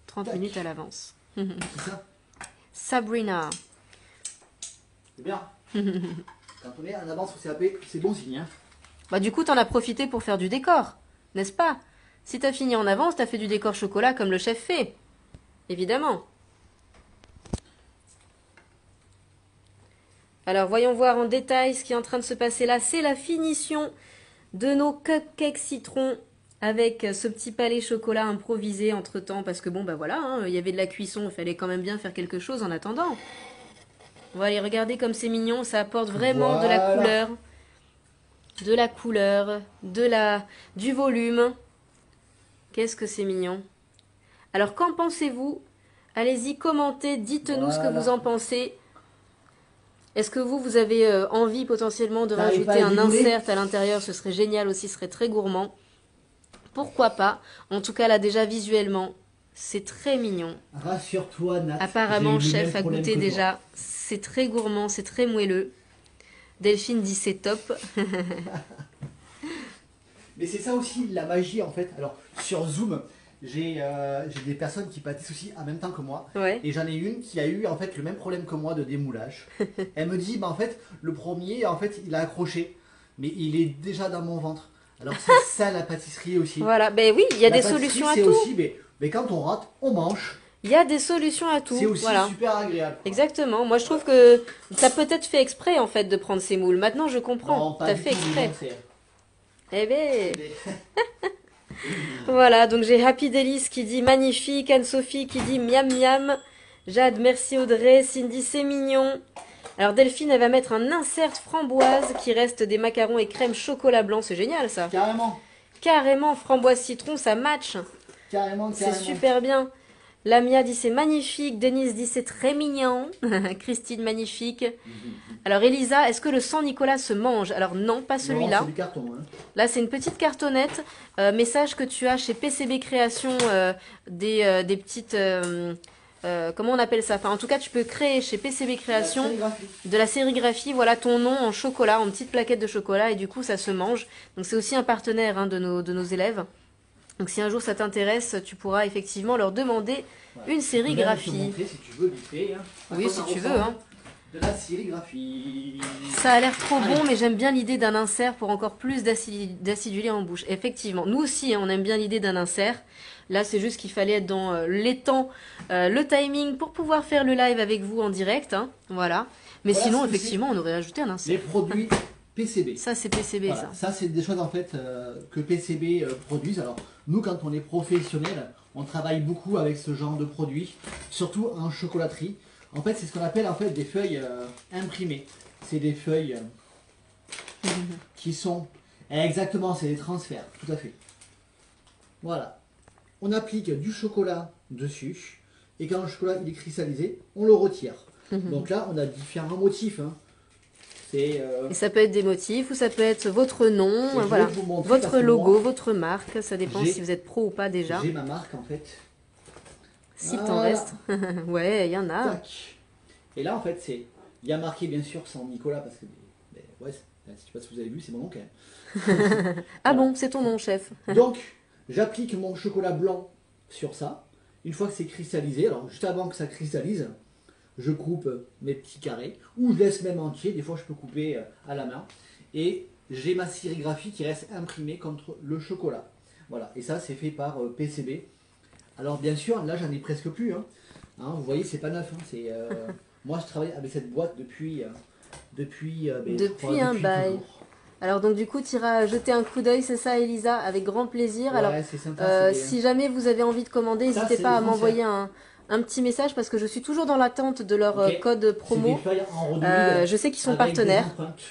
30 Tac. minutes à l'avance. C'est ça. Sabrina, C'est bien. Quand on est en avance au CAP, c'est bon signe. Hein. bah du coup t'en as profité pour faire du décor, n'est-ce pas? Si t'as fini en avance, t'as fait du décor chocolat comme le chef fait. Évidemment. Alors voyons voir en détail ce qui est en train de se passer là. C'est la finition de nos cupcakes citron avec ce petit palais chocolat improvisé entre temps parce que bon bah voilà, hein, il y avait de la cuisson, il fallait quand même bien faire quelque chose en attendant. On va aller regarder comme c'est mignon, ça apporte vraiment de la Voilà. couleur, du volume. Qu'est-ce que c'est mignon. Alors qu'en pensez-vous? Allez-y, commentez, dites-nous ce que Voilà. vous en pensez. Est-ce que vous avez envie potentiellement de T'arrives pas rajouter à un démouler insert à l'intérieur? Ce serait génial aussi, ce serait très gourmand. Pourquoi pas? En tout cas, là, déjà, visuellement, c'est très mignon. Rassure-toi, Nat. Apparemment, j'ai eu le chef même a problème goûté que toi. déjà. C'est très gourmand, c'est très moelleux. Delphine dit c'est top. Mais c'est ça aussi la magie en fait. Alors sur Zoom, j'ai des personnes qui pâtissent aussi en même temps que moi. Ouais. Et j'en ai une qui a eu en fait le même problème que moi de démoulage. Elle me dit, bah en fait, le premier, en fait, il a accroché, mais il est déjà dans mon ventre. Alors c'est ça la pâtisserie aussi. Voilà, ben oui, il y a La des pâtisserie, solutions à c'est tout. aussi, mais quand on rate, on mange. Il y a des solutions à tout. C'est aussi Voilà. super agréable. Exactement. Moi, je trouve que t'as peut-être fait exprès, en fait, de prendre ces moules. Maintenant, je comprends. Non, pas T'as du fait tout, exprès. non, Eh ben, c'est- voilà. Donc, j'ai Happy Delice qui dit magnifique. Anne-Sophie qui dit miam miam. Jade, merci Audrey. Cindy, c'est mignon. Alors, Delphine, elle va mettre un insert framboise qui reste des macarons et crème chocolat blanc. C'est génial, ça. Carrément, Carrément, framboise citron, ça match. carrément, C'est carrément. super bien. Lamia dit c'est magnifique. Denise dit c'est très mignon. Christine, magnifique. Alors Elisa, est-ce que le sang Nicolas se mange? Alors non, pas Non, celui-là. c'est du carton. Hein. Là, c'est une petite cartonnette. Message que tu as chez PCB Création, des petites... comment on appelle ça? Enfin, en tout cas, tu peux créer chez PCB Création La sérigraphie. de la sérigraphie. Voilà ton nom en chocolat, en petite plaquette de chocolat. Et du coup, ça se mange. Donc, c'est aussi un partenaire hein, de nos élèves. Donc, si un jour ça t'intéresse, tu pourras effectivement leur demander Voilà. une Je peux même te sérigraphie. montrer, si tu veux, vite fait, hein, à Oui, quoi si ça tu veux, ressemble. hein. De la sérigraphie. Ça a l'air trop Allez. bon, mais j'aime bien l'idée d'un insert pour encore plus d'acidulé en bouche. Effectivement, nous aussi, hein, on aime bien l'idée d'un insert. Là, c'est juste qu'il fallait être dans les temps, le timing pour pouvoir faire le live avec vous en direct. Hein, voilà. Mais Voilà, sinon, c'est aussi effectivement, on aurait ajouté un Les insert. produits PCB. Ça, c'est PCB, Voilà. ça. Ça, c'est des choses en fait que PCB produisent. Alors, nous, quand on est professionnel, on travaille beaucoup avec ce genre de produits, surtout en chocolaterie. En fait, c'est ce qu'on appelle en fait des feuilles imprimées. C'est des feuilles qui sont exactement, c'est des transferts, tout à fait. Voilà. On applique du chocolat dessus et quand le chocolat il est cristallisé, on le retire. Donc là, on a différents motifs. Hein. C'est Et ça peut être des motifs ou ça peut être votre nom, je vais voilà, vous montrer parce votre que logo, moi, votre marque. Ça dépend j'ai- si vous êtes pro ou pas déjà. j'ai ma marque en fait. S'il t'en Voilà. reste. Ouais, il y en a. Tac. Et là, en fait, il y a marqué bien sûr sans Nicolas parce que, ouais, je sais pas si vous avez vu, c'est mon nom quand même. Ah bon, c'est ton nom, chef. Donc, j'applique mon chocolat blanc sur ça. Une fois que c'est cristallisé, alors juste avant que ça cristallise, je coupe mes petits carrés ou je laisse même entier. Des fois, je peux couper à la main. Et j'ai ma sérigraphie qui reste imprimée contre le chocolat. Voilà. Et ça, c'est fait par PCB. Alors, bien sûr, là, j'en ai presque plus. Hein. Hein, vous voyez, c'est pas neuf. Hein. C'est moi, je travaille avec cette boîte depuis Depuis un bail. toujours. Alors donc du coup, tu iras jeter un coup d'œil, c'est ça Elisa, avec grand plaisir. Ouais, Alors c'est sympa. si jamais vous avez envie de commander, Ça, n'hésitez c'est pas à l'essentiel. m'envoyer un petit message parce que je suis toujours dans l'attente de leur Ok. code C'est des promo. feuilles en rhodolide Je sais qu'ils sont avec des partenaires. empreintes.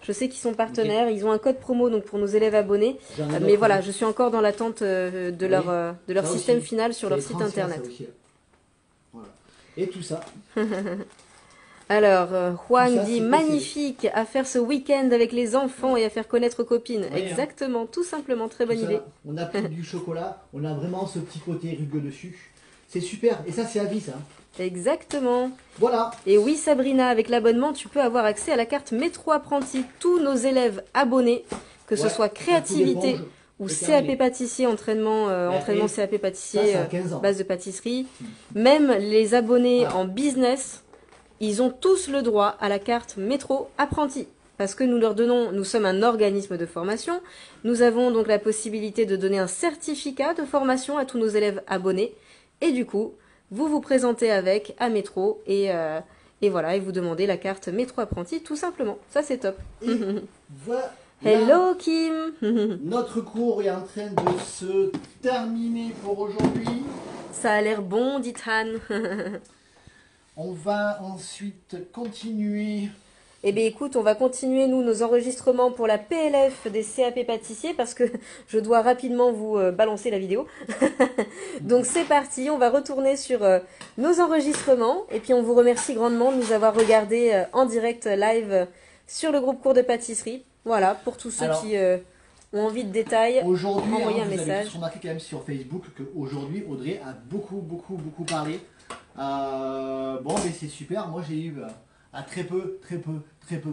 Je sais qu'ils sont partenaires. Ils ont un code promo donc pour nos élèves abonnés. J'en ai Mais d'autres, voilà, hein. je suis encore dans l'attente de leur, de leur Ça système aussi. final sur C'est leur les site transferts, internet. ça aussi. Voilà. Et tout ça. Alors, Juan Tout ça, dit c'est magnifique à faire ce week-end avec les enfants et à faire connaître copines. Oui, hein. Exactement, tout simplement, très bonne Tout ça, idée. on a pris du chocolat, on a vraiment ce petit côté rugueux dessus. C'est super. Et ça, c'est à vie, ça. Exactement. Voilà. Et oui, Sabrina, avec l'abonnement, tu peux avoir accès à la carte Métro Apprenti. Tous nos élèves abonnés, que ce Ouais, soit un coup créativité d'éponge, ou c'est CAP terminé. pâtissier, entraînement, entraînement et CAP pâtissier, ça, ça a 15 ans. base de pâtisserie. Même les abonnés Ah. en business, ils ont tous le droit à la carte Métro Apprenti. Parce que nous leur donnons, nous sommes un organisme de formation, nous avons donc la possibilité de donner un certificat de formation à tous nos élèves abonnés. Et du coup, vous vous présentez avec à Métro et voilà, et vous demandez la carte Métro Apprenti tout simplement. Ça c'est top. Et voilà. Hello Kim. Notre cours est en train de se terminer pour aujourd'hui. Ça a l'air bon, dit Han. On va ensuite continuer. Eh bien écoute, on va continuer nous nos enregistrements pour la PLF des CAP pâtissiers parce que je dois rapidement vous balancer la vidéo. Donc c'est parti, on va retourner sur nos enregistrements et puis on vous remercie grandement de nous avoir regardé en direct live sur le groupe cours de pâtisserie. Voilà, pour tous ceux Alors, qui ont envie de détails, Aujourd'hui, envoyez un vous avez message. tous remarqué quand même sur Facebook qu'aujourd'hui, Audrey a beaucoup parlé. Bon, mais c'est super. Moi, j'ai eu à très peu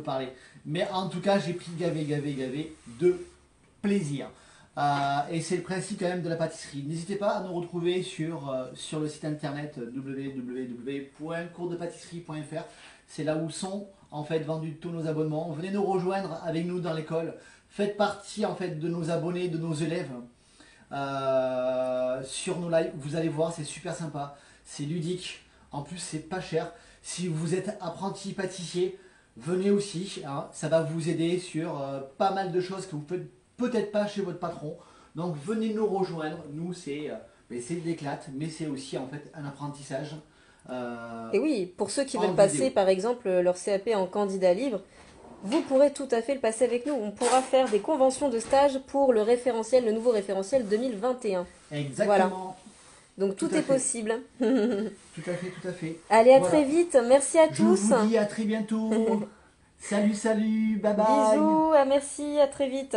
parlé. Mais en tout cas, j'ai pris gavé de plaisir. Et c'est le principe quand même de la pâtisserie. N'hésitez pas à nous retrouver sur le site internet www.coursdepâtisserie.fr. C'est là où sont en fait vendus tous nos abonnements. Venez nous rejoindre avec nous dans l'école. Faites partie en fait de nos abonnés, de nos élèves sur nos lives. Vous allez voir, c'est super sympa, c'est ludique. En plus, c'est pas cher. Si vous êtes apprenti pâtissier, venez aussi. Hein, ça va vous aider sur pas mal de choses que vous faites peut-être pas chez votre patron. Donc venez nous rejoindre. Nous, c'est l'éclate, mais c'est aussi en fait un apprentissage. Et oui, pour ceux qui en veulent passer vidéo. par exemple leur CAP en candidat libre, vous pourrez tout à fait le passer avec nous. On pourra faire des conventions de stage pour le référentiel, le nouveau référentiel 2021. Exactement. Voilà. Donc Tout tout à est fait. possible. Tout à fait. Allez, à Voilà. très vite. Merci à Je tous. vous dis à très bientôt. Salut, bye bye. Bisous, merci, à très vite.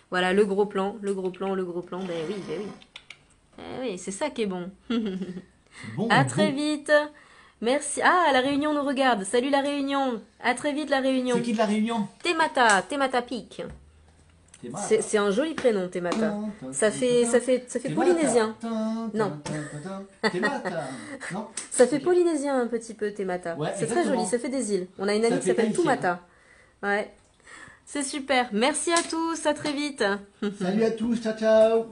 Voilà, le gros plan. Ben oui. Eh oui, c'est ça qui est bon. Bon, À très vite. Merci. Ah, la Réunion nous regarde. Salut la Réunion. À très vite la Réunion. C'est qui de la Réunion? Temata Pic. C'est un joli prénom, Temata. Ça fait polynésien. Non. Temata. Non. Ça fait polynésien un petit peu, Temata. Ouais, C'est très exactement. joli, ça fait des îles. On a une Ça amie qui fait s'appelle tahitien. Toumata. Ouais. C'est super. Merci à tous, à très vite. Salut à tous, ciao ciao.